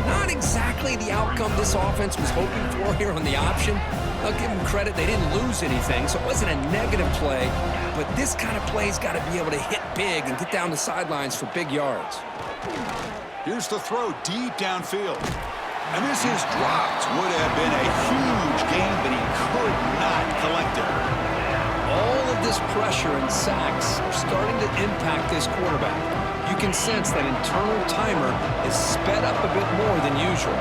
Not exactly the outcome this offense was hoping for here on the option. I'll give them credit, they didn't lose anything, so it wasn't a negative play, but this kind of play's got to be able to hit big and get down the sidelines for big yards. Here's the throw deep downfield. And this is dropped. Would have been a huge gain, but he could not collect it. All of this pressure and sacks are starting to impact this quarterback. You can sense that internal timer is sped up a bit more than usual.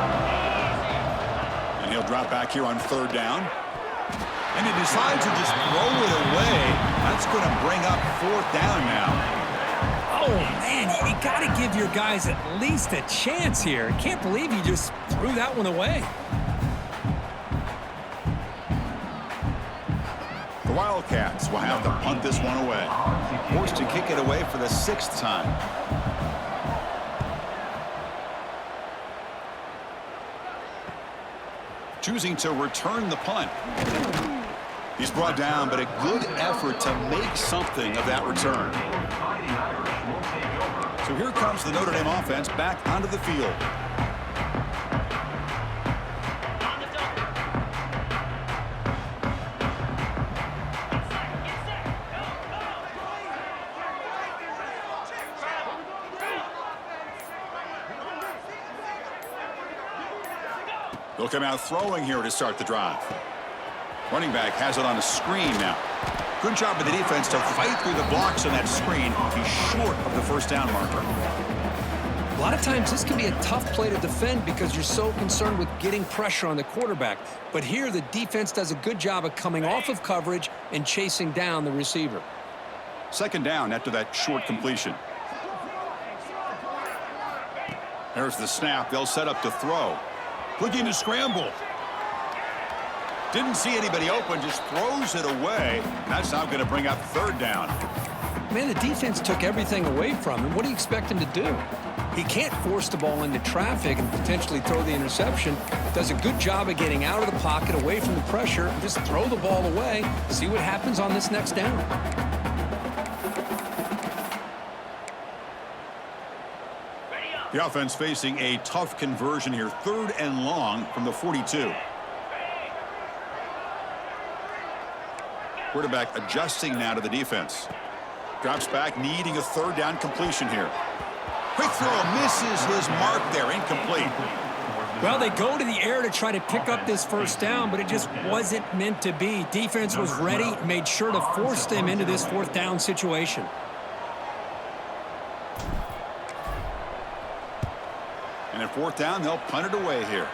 And he'll drop back here on 3rd down. And he decides to just throw it away. That's going to bring up 4th down now. Oh, man, you got to give your guys at least a chance here. I can't believe you just threw that one away. The Wildcats will have to punt this one away. Forced to kick it away for the 6th time. Choosing to return the punt. He's brought down, but a good effort to make something of that return. So here comes the Notre Dame offense back onto the field. They'll come out throwing here to start the drive. Running back has it on a screen now. Good job by the defense to fight through the blocks on that screen. He's short of the 1st down marker. A lot of times this can be a tough play to defend because you're so concerned with getting pressure on the quarterback. But here the defense does a good job of coming off of coverage and chasing down the receiver. 2nd down after that short completion. There's the snap. They'll set up to throw. Looking to scramble. Didn't see anybody open, just throws it away. That's now going to bring up 3rd down. Man, the defense took everything away from him. What do you expect him to do? He can't force the ball into traffic and potentially throw the interception. Does a good job of getting out of the pocket, away from the pressure, and just throw the ball away. See what happens on this next down. The offense facing a tough conversion here. 3rd and long from the 42. Quarterback adjusting now to the defense. Drops back, needing a 3rd down completion here. Quick throw, misses his mark there, incomplete. Well, they go to the air to try to pick up this 1st down, but it just wasn't meant to be. Defense was ready, made sure to force them into this 4th down situation. And at 4th down, they'll punt it away here.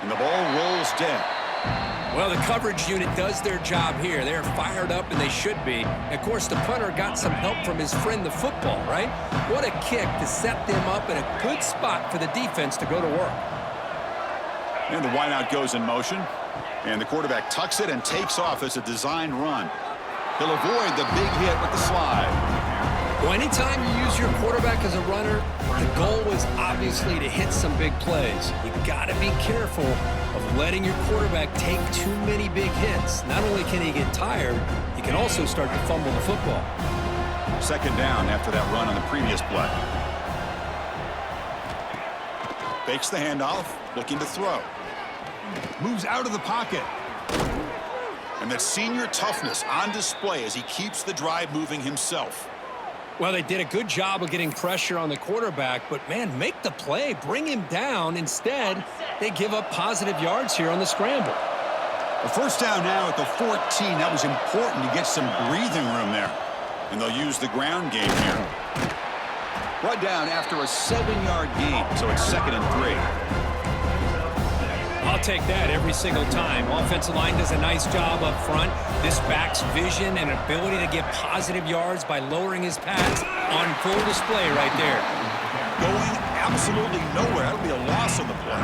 And the ball rolls dead. Well, the coverage unit does their job here. They're fired up, and they should be. Of course, the punter got some help from his friend, the football, right? What a kick to set them up in a good spot for the defense to go to work. And the wideout goes in motion. And the quarterback tucks it and takes off as a designed run. He'll avoid the big hit with the slide. Well, anytime you use your quarterback as a runner, the goal is obviously to hit some big plays. You got to be careful of letting your quarterback take too many big hits. Not only can he get tired, he can also start to fumble the football. Second down after that run on the previous play. Fakes the handoff, looking to throw. Moves out of the pocket. And that senior toughness on display as he keeps the drive moving himself. Well, they did a good job of getting pressure on the quarterback, but, man, make the play. Bring him down. Instead, they give up positive yards here on the scramble. A first down now at the 14. That was important to get some breathing room there. And they'll use the ground game here. Brought down after a 7-yard gain, so it's 2nd and 3. I'll take that every single time. Offensive line does a nice job up front. This back's vision and ability to get positive yards by lowering his pads on full display right there. Going absolutely nowhere. That'll be a loss of the play.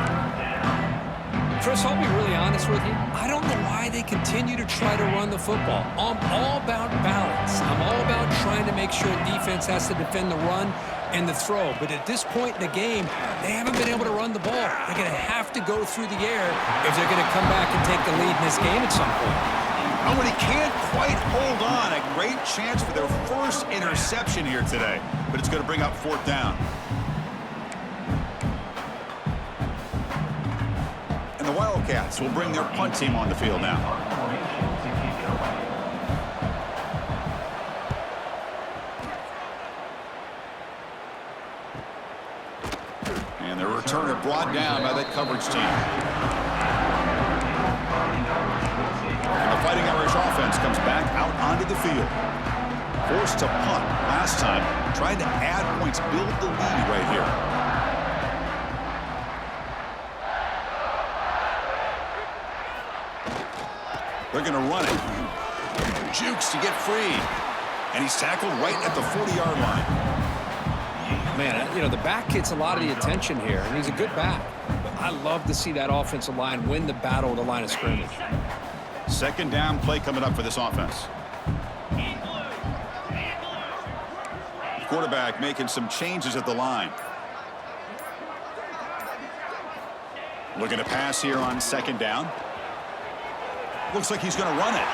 Chris, I'll be really honest with you. I don't know why they continue to try to run the football. I'm all about balance. I'm all about trying to make sure defense has to defend the run and the throw. But at this point in the game, they haven't been able to run the ball. They're going to have to go through the air if they're going to come back and take the lead in this game at some point. Oh, and he can't quite hold on. A great chance for their first interception here today. But it's going to bring up 4th down. And the Wildcats will bring their punt team on the field now. And the returner brought down by that coverage team. And the Fighting Irish offense comes back out onto the field. Forced to punt last time, trying to add points, build the lead right here. They're going to run it. Jukes to get free. And he's tackled right at the 40-yard line. Man, you know, the back gets a lot of the attention here, and he's a good back. But I love to see that offensive line win the battle at the line of scrimmage. Second down play coming up for this offense. Quarterback making some changes at the line. Looking to pass here on second down. Looks like he's going to run it.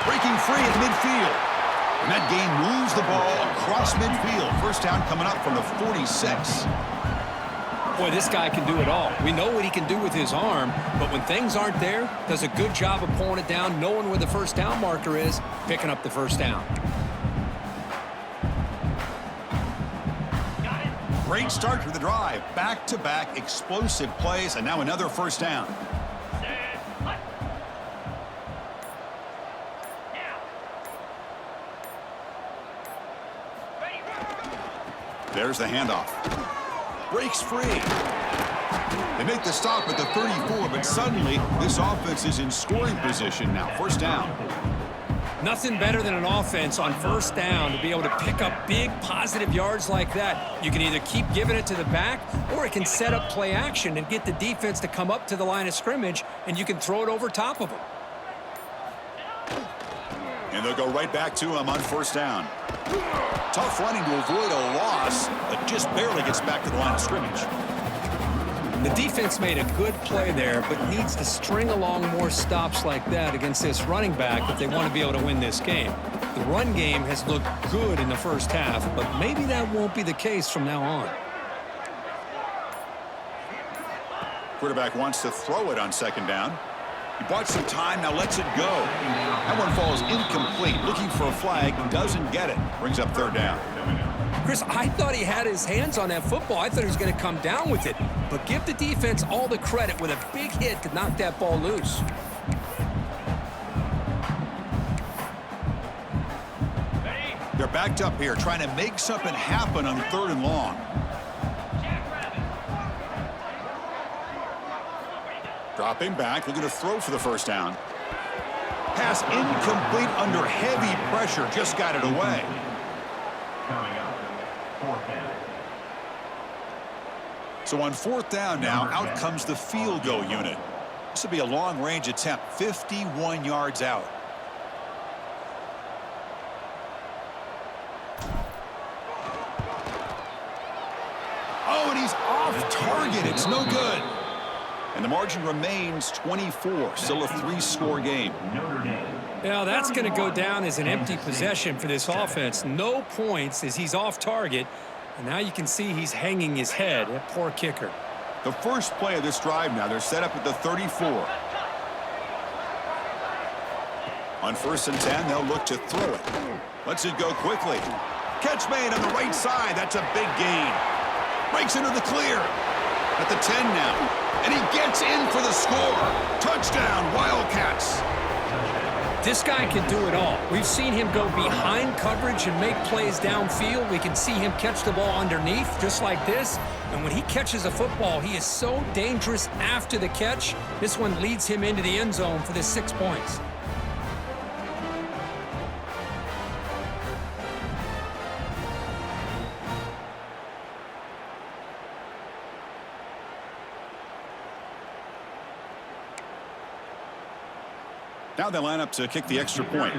Breaking free at midfield. And that game moves the ball across midfield. First down coming up from the 46. Boy, this guy can do it all. We know what he can do with his arm, but when things aren't there, does a good job of pulling it down, knowing where the first down marker is, picking up the first down. Great start to the drive. Back-to-back explosive plays, and now another first down. There's the handoff. Breaks free. They make the stop at the 34, but suddenly this offense is in scoring position now. First down. Nothing better than an offense on first down to be able to pick up big positive yards like that. You can either keep giving it to the back, or it can set up play action and get the defense to come up to the line of scrimmage, and you can throw it over top of them. And they'll go right back to him on first down. Tough running to avoid a loss, but just barely gets back to the line of scrimmage. The defense made a good play there, but needs to string along more stops like that against this running back if they want to be able to win this game. The run game has looked good in the first half, but maybe that won't be the case from now on. Quarterback wants to throw it on second down. He bought some time, now lets it go. That one falls incomplete. Looking for a flag, doesn't get it. Brings up third down. Chris, I thought he had his hands on that football. I thought he was going to come down with it. But give the defense all the credit with a big hit to knock that ball loose. They're backed up here, trying to make something happen on third and long. Dropping back, looking to throw for the first down. Pass incomplete under heavy pressure, just got it away. So on fourth down now, out comes the field goal unit. This will be a long-range attempt, 51 yards out. and he's off target. It's no good. And the margin remains 24. Still a 3-score game. Yeah, that's going to go down as an empty possession for this offense. No points as he's off target. And now you can see he's hanging his head. That poor kicker. The first play of this drive now, they're set up at the 34. On 1st and 10, they'll look to throw it. Lets it go quickly. Catch made on the right side. That's a big gain. Breaks into the clear. At the 10 now. And he gets in for the score. Touchdown, Wildcats. This guy can do it all. We've seen him go behind coverage and make plays downfield. We can see him catch the ball underneath just like this. And when he catches a football, he is so dangerous after the catch. This one leads him into the end zone for the 6 points. Now they line up to kick the extra point.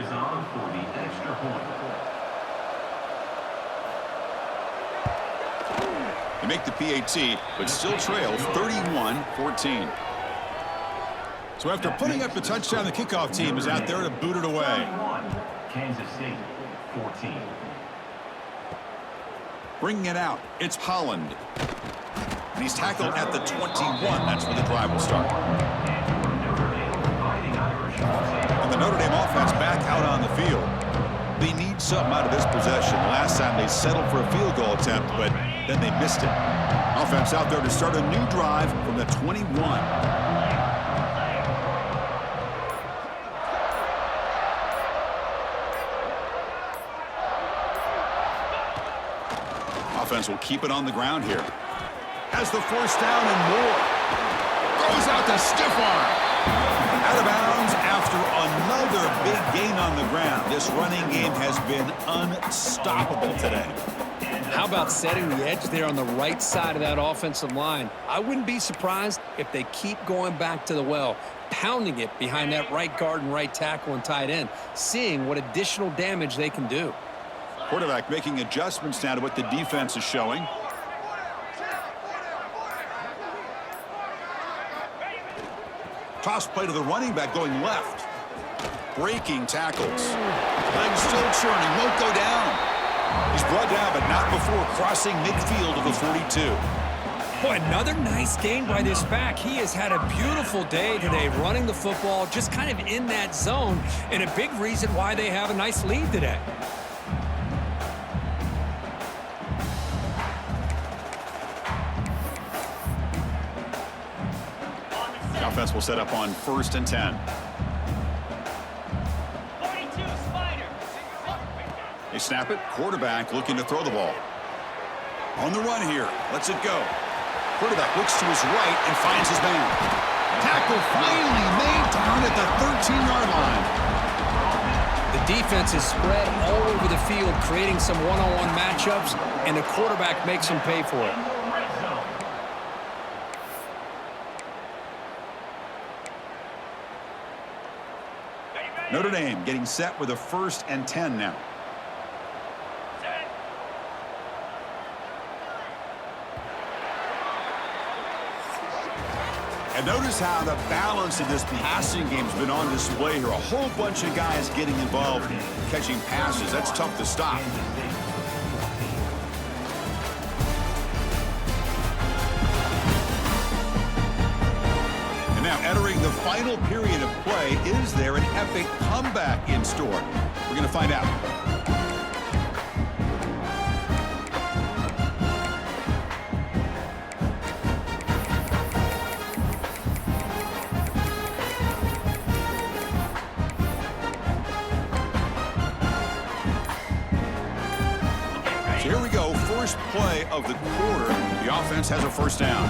They make the PAT, but still trail 31-14. So after putting up the touchdown, the kickoff team is out there to boot it away. Kansas State, 14. Bringing it out, it's Holland. And he's tackled at the 21. That's where the drive will start. And the Notre Dame offense back out on the field. They need something out of this possession. Last time they settled for a field goal attempt, but then they missed it. Offense out there to start a new drive from the 21. Offense will keep it on the ground here. Has the 1st down and more. Throws out the stiff arm. Out of bounds after another big gain on the ground. This running game has been unstoppable today. How about setting the edge there on the right side of that offensive line? I wouldn't be surprised if they keep going back to the well, pounding it behind that right guard and right tackle and tight end, seeing what additional damage they can do. Quarterback making adjustments now to what the defense is showing. Toss play to the running back going left. Breaking tackles. Legs still churning, won't go down. He's brought down, but not before crossing midfield of the 42. Boy, another nice gain by this back. He has had a beautiful day today running the football, just kind of in that zone, and a big reason why they have a nice lead today. Offense will set up on 1st and 10. They snap it. Quarterback looking to throw the ball. On the run here. Lets it go. Quarterback looks to his right and finds his man. Tackle finally made down at the 13-yard line. The defense is spread all over the field, creating some one-on-one matchups, and the quarterback makes them pay for it. Notre Dame getting set with a 1st and 10 now. And notice how the balance of this passing game has been on display here. A whole bunch of guys getting involved catching passes. That's tough to stop. And now entering the final period of play, is there an epic comeback in store? We're going to find out. Here we go, first play of the quarter. The offense has a 1st down.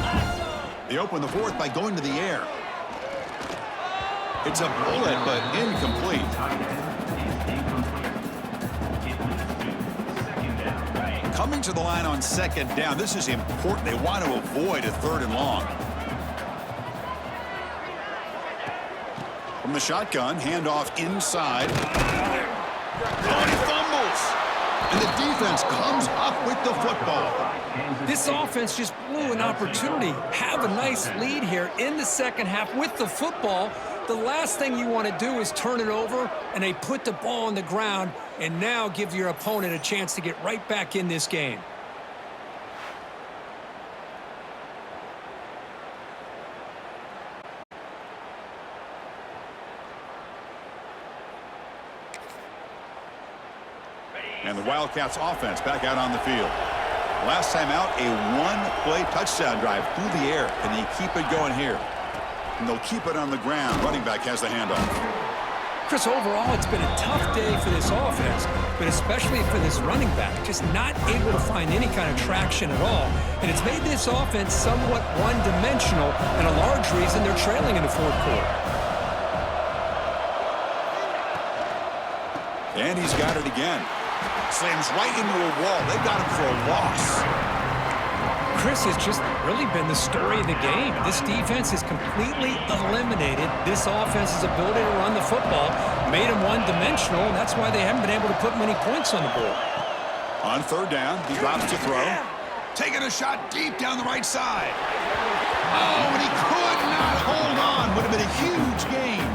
They open the 4th by going to the air. It's a bullet, but incomplete. Coming to the line on 2nd down. This is important. They want to avoid a 3rd and long. From the shotgun, handoff inside. Oh, he fumbles. And the defense comes up with the football. This offense just blew an opportunity. Have a nice lead here in the second half with the football. The last thing you want to do is turn it over, and they put the ball on the ground and now give your opponent a chance to get right back in this game. And the Wildcats offense back out on the field. Last time out, a one-play touchdown drive through the air. Can they keep it going here? And they'll keep it on the ground. Running back has the handoff. Chris, overall, it's been a tough day for this offense, but especially for this running back, just not able to find any kind of traction at all. And it's made this offense somewhat one-dimensional, and a large reason they're trailing in the fourth quarter. And he's got it again. Slams right into a wall. They got him for a loss. Chris has just really been the story of the game. This defense has completely eliminated this offense's ability to run the football, made them one-dimensional, and that's why they haven't been able to put many points on the board. On third down, he drops to throw. Taking a shot deep down the right side. Oh, and he could not hold on. Would have been a huge gain.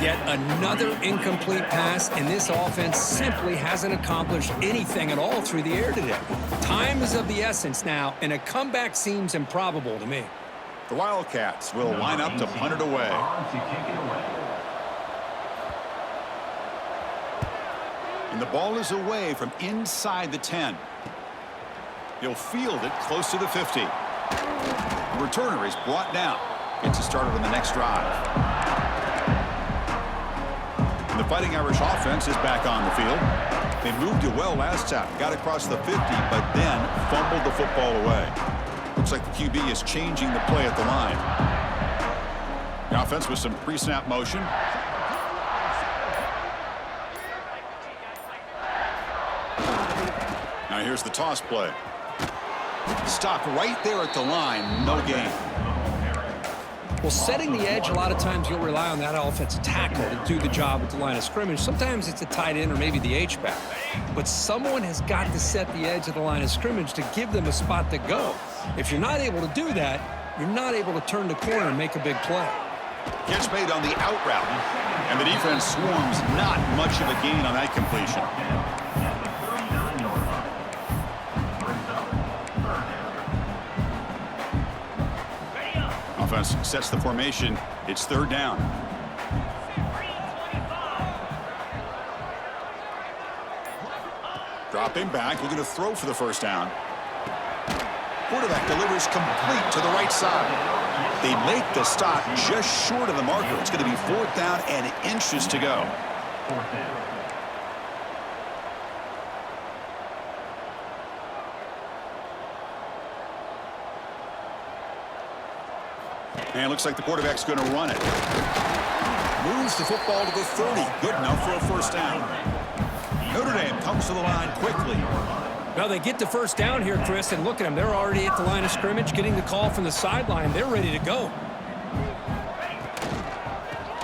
Yet another incomplete pass, and this offense simply hasn't accomplished anything at all through the air today. Time is of the essence now, and a comeback seems improbable to me. The Wildcats will line up to punt it away. And the ball is away from inside the 10. He'll field it close to the 50. The returner is brought down. Gets it started on the next drive. The Fighting Irish offense is back on the field. They moved it well last time, got across the 50, but then fumbled the football away. Looks like the QB is changing the play at the line. The offense with some pre-snap motion. Now here's the toss play. Stop right there at the line, no gain. Well, setting the edge, a lot of times you'll rely on that offensive tackle to do the job at the line of scrimmage. Sometimes it's a tight end or maybe the H-back. But someone has got to set the edge of the line of scrimmage to give them a spot to go. If you're not able to do that, you're not able to turn the corner and make a big play. Catch made on the out route. And the defense swarms, not much of a gain on that completion. Offense sets the formation. It's third down. Dropping back, looking to throw for the first down. Quarterback delivers complete to the right side. They make the stop just short of the marker. It's going to be fourth down and inches to go. And looks like the quarterback's going to run it. Moves the football to the 30. Good enough for a first down. Notre Dame comes to the line quickly. Well, they get the first down here, Chris, and look at them. They're already at the line of scrimmage, getting the call from the sideline. They're ready to go.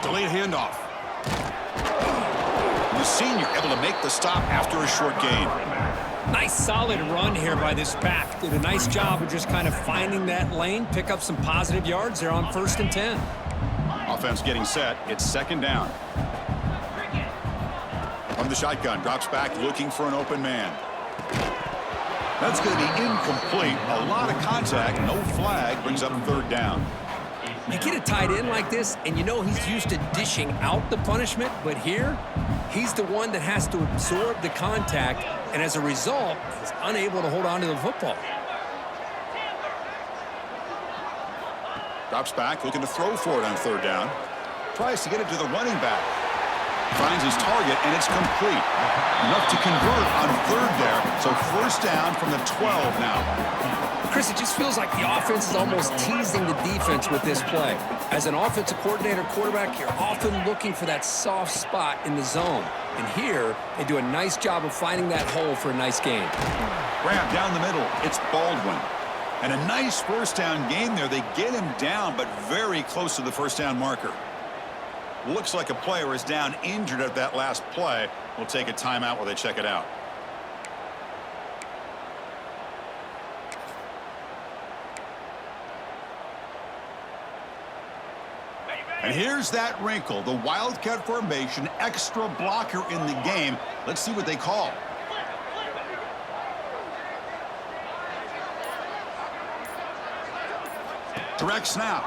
Delayed handoff. The senior able to make the stop after a short gain. Nice solid run here by this back. Did a nice job of just kind of finding that lane, pick up some positive yards there on 1st and 10. Offense getting set. It's second down. From the shotgun, drops back looking for an open man. That's going to be incomplete. A lot of contact, no flag, brings up third down. You get a tight end like this, and you know he's used to dishing out the punishment, but here, he's the one that has to absorb the contact, and as a result, he's unable to hold on to the football. Drops back, looking to throw for it on third down. Tries to get it to the running back. Finds his target, and it's complete. Enough to convert on third there, so first down from the 12 now. Chris, it just feels like the offense is almost teasing the defense with this play. As an offensive coordinator quarterback, you're often looking for that soft spot in the zone. And here, they do a nice job of finding that hole for a nice gain. Grab down the middle. It's Baldwin. And a nice first down gain there. They get him down, but very close to the first down marker. Looks like a player is down injured at that last play. We'll take a timeout while they check it out. And here's that wrinkle, the Wildcat formation, extra blocker in the game. Let's see what they call. Direct snap.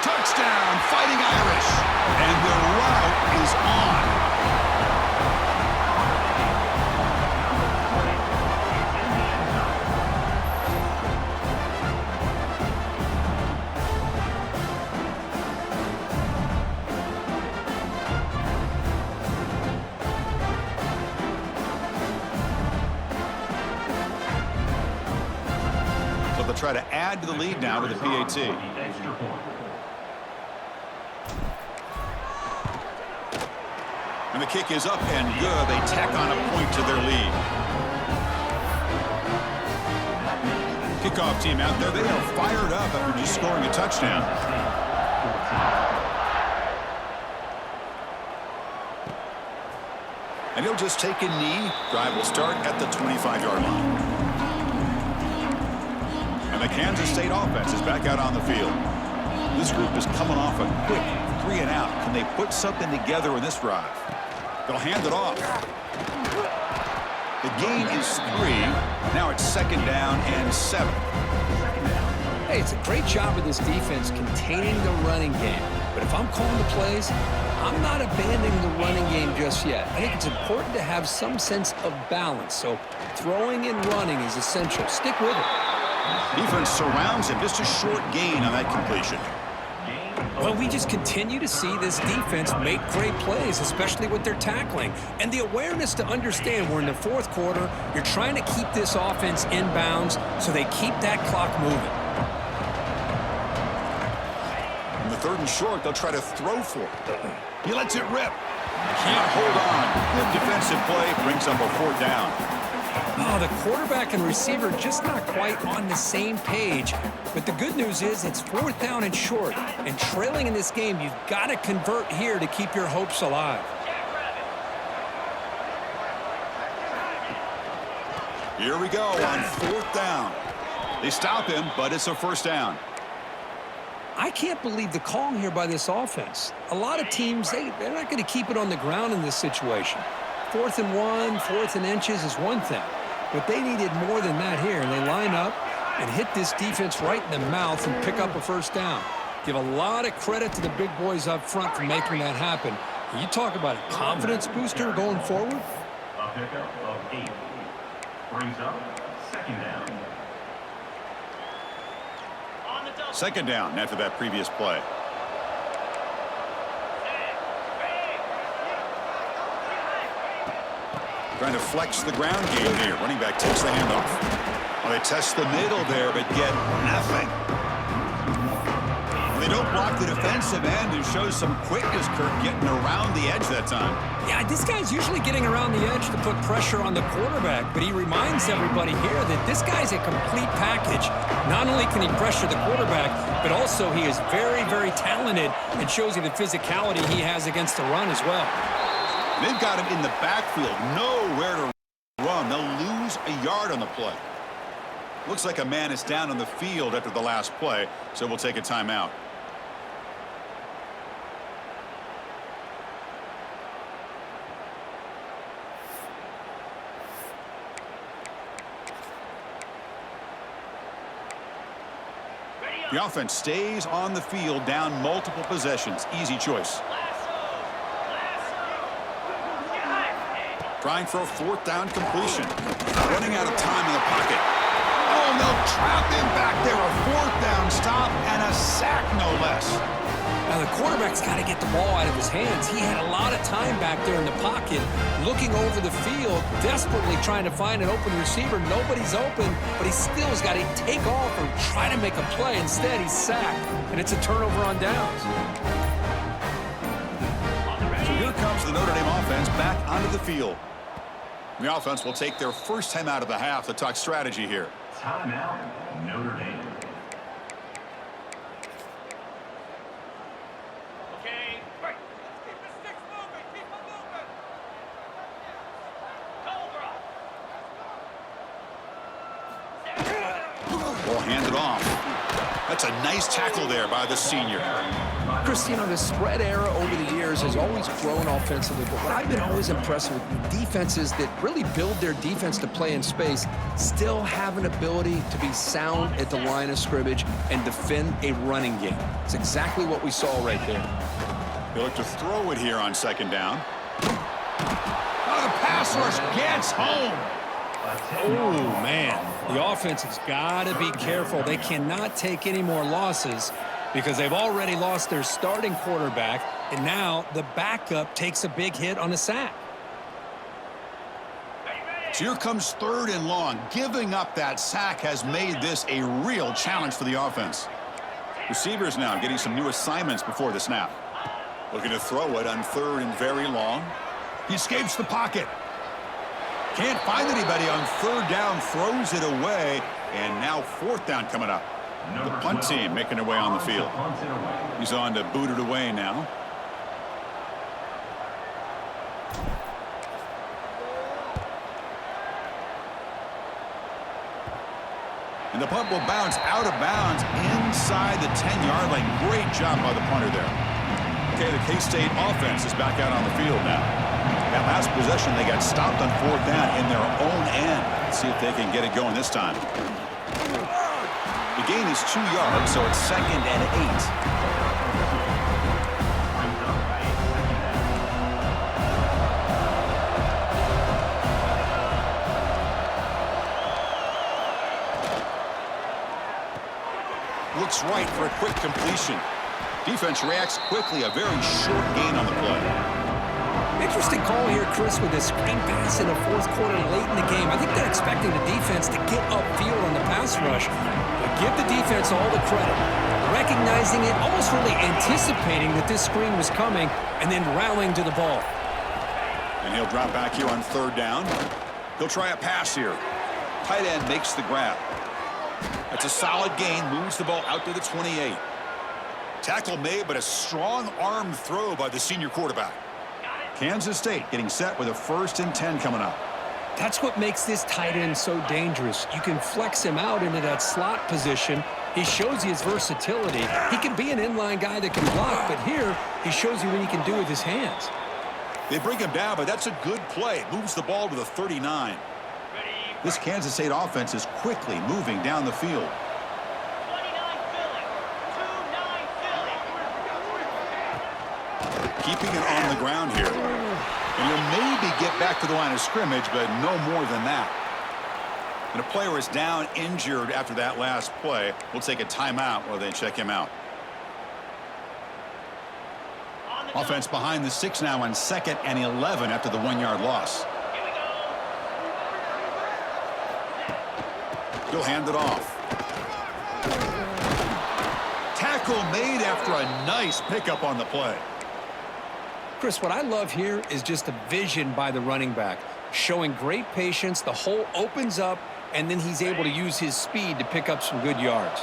Touchdown, Fighting Irish. And the route is on. They'll try to add to the lead now with the PAT. And the kick is up and good. They tack on a point to their lead. Kickoff team out there. They are fired up after just scoring a touchdown. And he'll just take a knee. Drive will start at the 25-yard line. And the Kansas State offense is back out on the field. This group is coming off a quick 3-and-out. Can they put something together in this drive? They'll hand it off. The gain is 3. Now it's 2nd down and 7. Hey, it's a great job of this defense containing the running game. But if I'm calling the plays, I'm not abandoning the running game just yet. I think it's important to have some sense of balance. So throwing and running is essential. Stick with it. Defense surrounds him. Just a short gain on that completion. Well, we just continue to see this defense make great plays, especially with their tackling. And the awareness to understand we're in the 4th quarter, you're trying to keep this offense in bounds so they keep that clock moving. In the 3rd and short, they'll try to throw for it. He lets it rip. Can't hold on. Good defensive play brings up a 4th down. Oh, the quarterback and receiver just not quite on the same page. But the good news is it's 4th down and short. And trailing in this game, you've got to convert here to keep your hopes alive. Here we go on 4th down. They stop him, but it's a 1st down. I can't believe the call here by this offense. A lot of teams, they're not going to keep it on the ground in this situation. 4th and 1, 4th and inches is one thing. But they needed more than that here. And they line up and hit this defense right in the mouth and pick up a 1st down. Give a lot of credit to the big boys up front for making that happen. And you talk about a confidence booster going forward. A pickup of 8. Brings up 2nd down. 2nd down after that previous play. Trying to flex the ground game here. Running back takes the handoff. Well, they test the middle there, but get nothing. They don't block the defensive end, who shows some quickness, Kirk, getting around the edge that time. Yeah, this guy's usually getting around the edge to put pressure on the quarterback, but he reminds everybody here that this guy's a complete package. Not only can he pressure the quarterback, but also he is very, very talented and shows you the physicality he has against the run as well. They've got him in the backfield, nowhere to run. They'll lose a yard on the play. Looks like a man is down on the field after the last play, so we'll take a timeout. The offense stays on the field, down multiple possessions. Easy choice. Trying for a 4th down completion. Running out of time in the pocket. Oh, and they'll trap him back there. A 4th down stop and a sack, no less. Now, the quarterback's got to get the ball out of his hands. He had a lot of time back there in the pocket, looking over the field, desperately trying to find an open receiver. Nobody's open, but he still has got to take off or try to make a play. Instead, he's sacked, and it's a turnover on downs. So here comes the Notre Dame offense back onto the field. The offense will take their first time out of the half to talk strategy here. Timeout, Notre Dame. Okay, right. Keep the sticks moving. Keep them moving. Cobra. We'll hand it off. That's a nice tackle there by the senior. Chris, you know, the spread era over the years has always grown offensively, but what I've been always impressed with defenses that really build their defense to play in space still have an ability to be sound at the line of scrimmage and defend a running game. It's exactly what we saw right there. They look to throw it here on second down. Oh, the pass rush gets home. Oh, man. The offense has got to be careful. They cannot take any more losses because they've already lost their starting quarterback, and now the backup takes a big hit on a sack. So here comes 3rd and long. Giving up that sack has made this a real challenge for the offense. Receivers now getting some new assignments before the snap. Looking to throw it on 3rd and very long. He escapes the pocket. Can't find anybody on 3rd down, throws it away, and now 4th down coming up. The punt team making their way on the field. He's on to boot it away now. And the punt will bounce out of bounds inside the 10-yard line. Great job by the punter there. Okay, the K-State offense is back out on the field now. That last possession, they got stopped on 4th down in their own end. Let's see if they can get it going this time. The gain is 2 yards, so it's 2nd and 8. Looks right for a quick completion. Defense reacts quickly, a very short gain on the play. Interesting call here, Chris, with this screen pass in the 4th quarter late in the game. I think they're expecting the defense to get upfield on the pass rush. But give the defense all the credit. Recognizing it, almost really anticipating that this screen was coming, and then rallying to the ball. And he'll drop back here on 3rd down. He'll try a pass here. Tight end makes the grab. That's a solid gain, moves the ball out to the 28. Tackle made, but a strong arm throw by the senior quarterback. Kansas State getting set with a 1st and 10 coming up. That's what makes this tight end so dangerous. You can flex him out into that slot position. He shows you his versatility. He can be an inline guy that can block, but here he shows you what he can do with his hands. They bring him down, but that's a good play. Moves the ball to the 39. This Kansas State offense is quickly moving down the field. Keeping it on the ground here. And he'll maybe get back to the line of scrimmage, but no more than that. And a player is down injured after that last play. We'll take a timeout while they check him out. Offense behind the 6 now on 2nd and 11 after the 1-yard loss. He'll hand it off. Tackle made after a nice pickup on the play. Chris, what I love here is just the vision by the running back, showing great patience. The hole opens up, and then he's able to use his speed to pick up some good yards.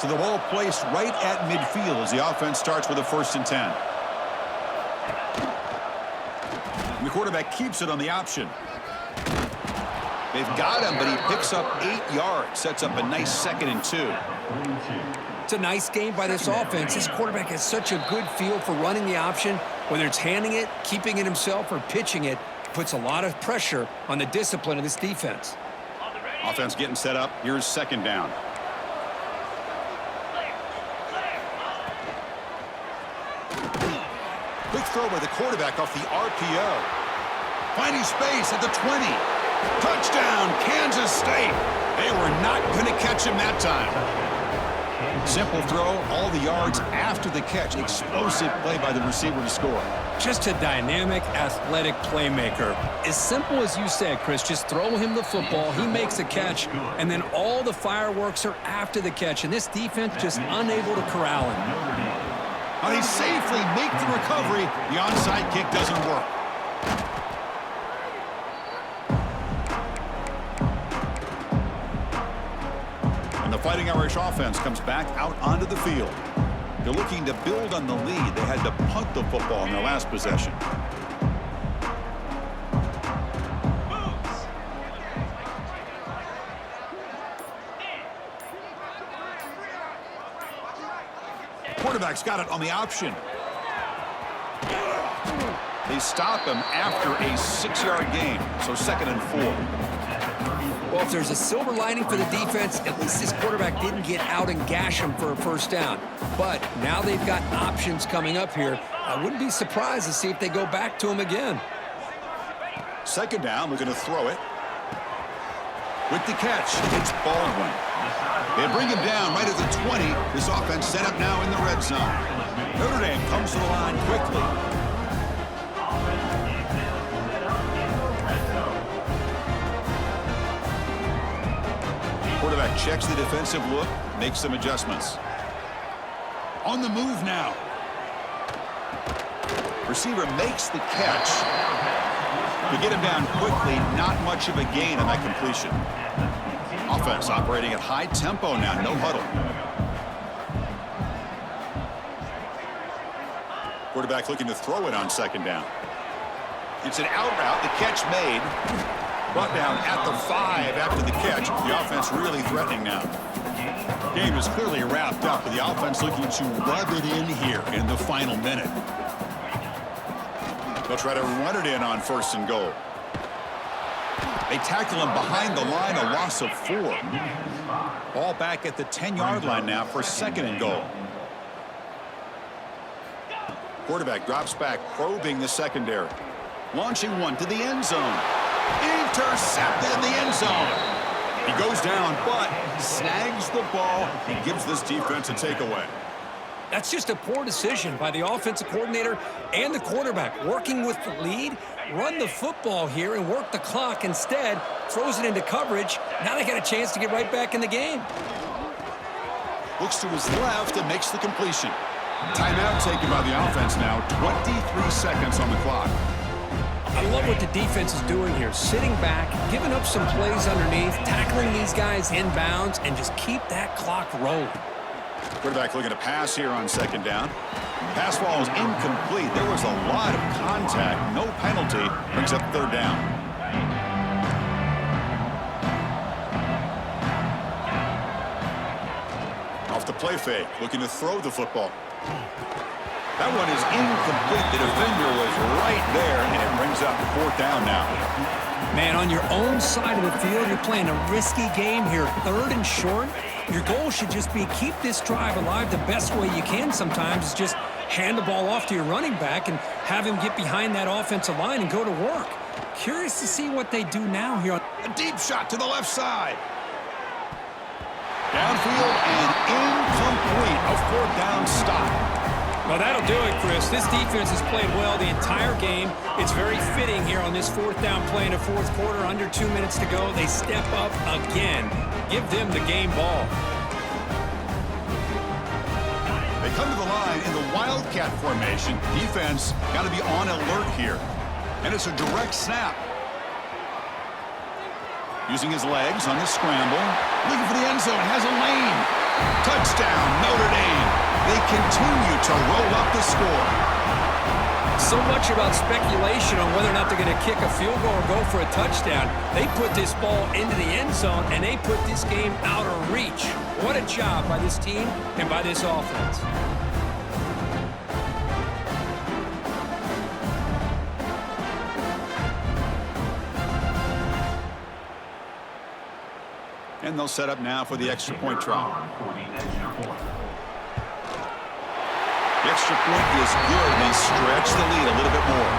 So the ball placed right at midfield as the offense starts with a 1st and 10. And the quarterback keeps it on the option. They've got him, but he picks up 8 yards, sets up a nice 2nd and 2. It's a nice game by this offense. This quarterback has such a good feel for running the option. Whether it's handing it, keeping it himself, or pitching it, puts a lot of pressure on the discipline of this defense. Offense getting set up. Here's 2nd down. Quick throw by the quarterback off the RPO. Finding space at the 20. Touchdown, Kansas State. They were not going to catch him that time. Simple throw, all the yards after the catch. Explosive play by the receiver to score. Just a dynamic, athletic playmaker. As simple as you said, Chris, just throw him the football, he makes a catch, and then all the fireworks are after the catch, and this defense just unable to corral him. How they safely make the recovery. The onside kick doesn't work. The Fighting Irish offense comes back out onto the field. They're looking to build on the lead. They had to punt the football in their last possession. Quarterback's got it on the option. They stop him after a 6-yard gain, so 2nd and 4. Well, if there's a silver lining for the defense, at least this quarterback didn't get out and gash him for a first down. But now they've got options coming up here. I wouldn't be surprised to see if they go back to him again. 2nd down, looking to throw it. With the catch, it's Baldwin. They bring him down right at the 20. This offense set up now in the red zone. Notre Dame comes to the line quickly. Quarterback checks the defensive look, makes some adjustments. On the move now. Receiver makes the catch. To get him down quickly, not much of a gain on that completion. Offense operating at high tempo now, no huddle. Quarterback looking to throw it on 2nd down. It's an out route, the catch made. Brought down at the 5 after the catch. The offense really threatening now. Game is clearly wrapped up, with the offense looking to rub it in here in the final minute. They'll try to run it in on 1st and goal. They tackle him behind the line, a loss of 4. Ball back at the 10-yard line now for 2nd and goal. Quarterback drops back, probing the secondary. Launching one to the end zone. Intercepted in the end zone. He goes down, but snags the ball and gives this defense a takeaway. That's just a poor decision by the offensive coordinator and the quarterback. Working with the lead, run the football here and work the clock. Instead, throws it into coverage. Now they got a chance to get right back in the game. Looks to his left and makes the completion. Timeout taken by the offense now. 23 seconds on the clock. I love what the defense is doing here. Sitting back, giving up some plays underneath, tackling these guys inbounds, and just keep that clock rolling. Quarterback looking to pass here on 2nd down. Pass ball is incomplete. There was a lot of contact. No penalty. Brings up 3rd down. Off the play fake. Looking to throw the football. That one is incomplete. The defender was right there, and it brings up 4th down now. Man, on your own side of the field, you're playing a risky game here. 3rd and short. Your goal should just be keep this drive alive the best way you can sometimes. Is just hand the ball off to your running back and have him get behind that offensive line and go to work. Curious to see what they do now here. A deep shot to the left side. Downfield and incomplete. A 4th down stop. Well, that'll do it, Chris. This defense has played well the entire game. It's very fitting here on this 4th down play in the 4th quarter. Under 2 minutes to go. They step up again. Give them the game ball. They come to the line in the Wildcat formation. Defense got to be on alert here. And it's a direct snap. Using his legs on the scramble. Looking for the end zone. Has a lane. Touchdown, Notre Dame. They continue to roll up the score. So much about speculation on whether or not they're going to kick a field goal or go for a touchdown. They put this ball into the end zone, and they put this game out of reach. What a job by this team and by this offense. And they'll set up now for the extra point try. The extra point is good. They stretch the lead a little bit more.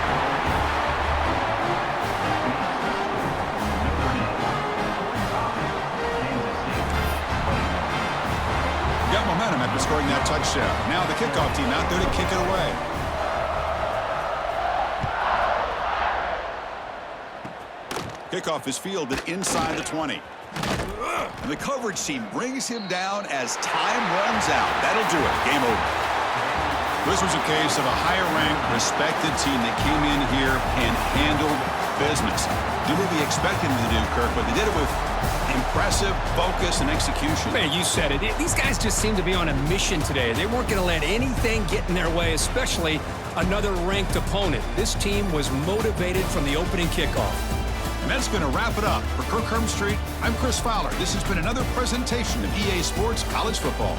Got momentum after scoring that touchdown. Now the kickoff team out there to kick it away. Kickoff is fielded inside the 20. And the coverage team brings him down as time runs out. That'll do it. Game over. This was a case of a higher-ranked, respected team that came in here and handled business. Do what we expected them to do, Kirk, but they did it with impressive focus and execution. Man, you said it. These guys just seem to be on a mission today. They weren't going to let anything get in their way, especially another ranked opponent. This team was motivated from the opening kickoff. And that's going to wrap it up. For Kirk Hermstreet, I'm Chris Fowler. This has been another presentation of EA Sports College Football.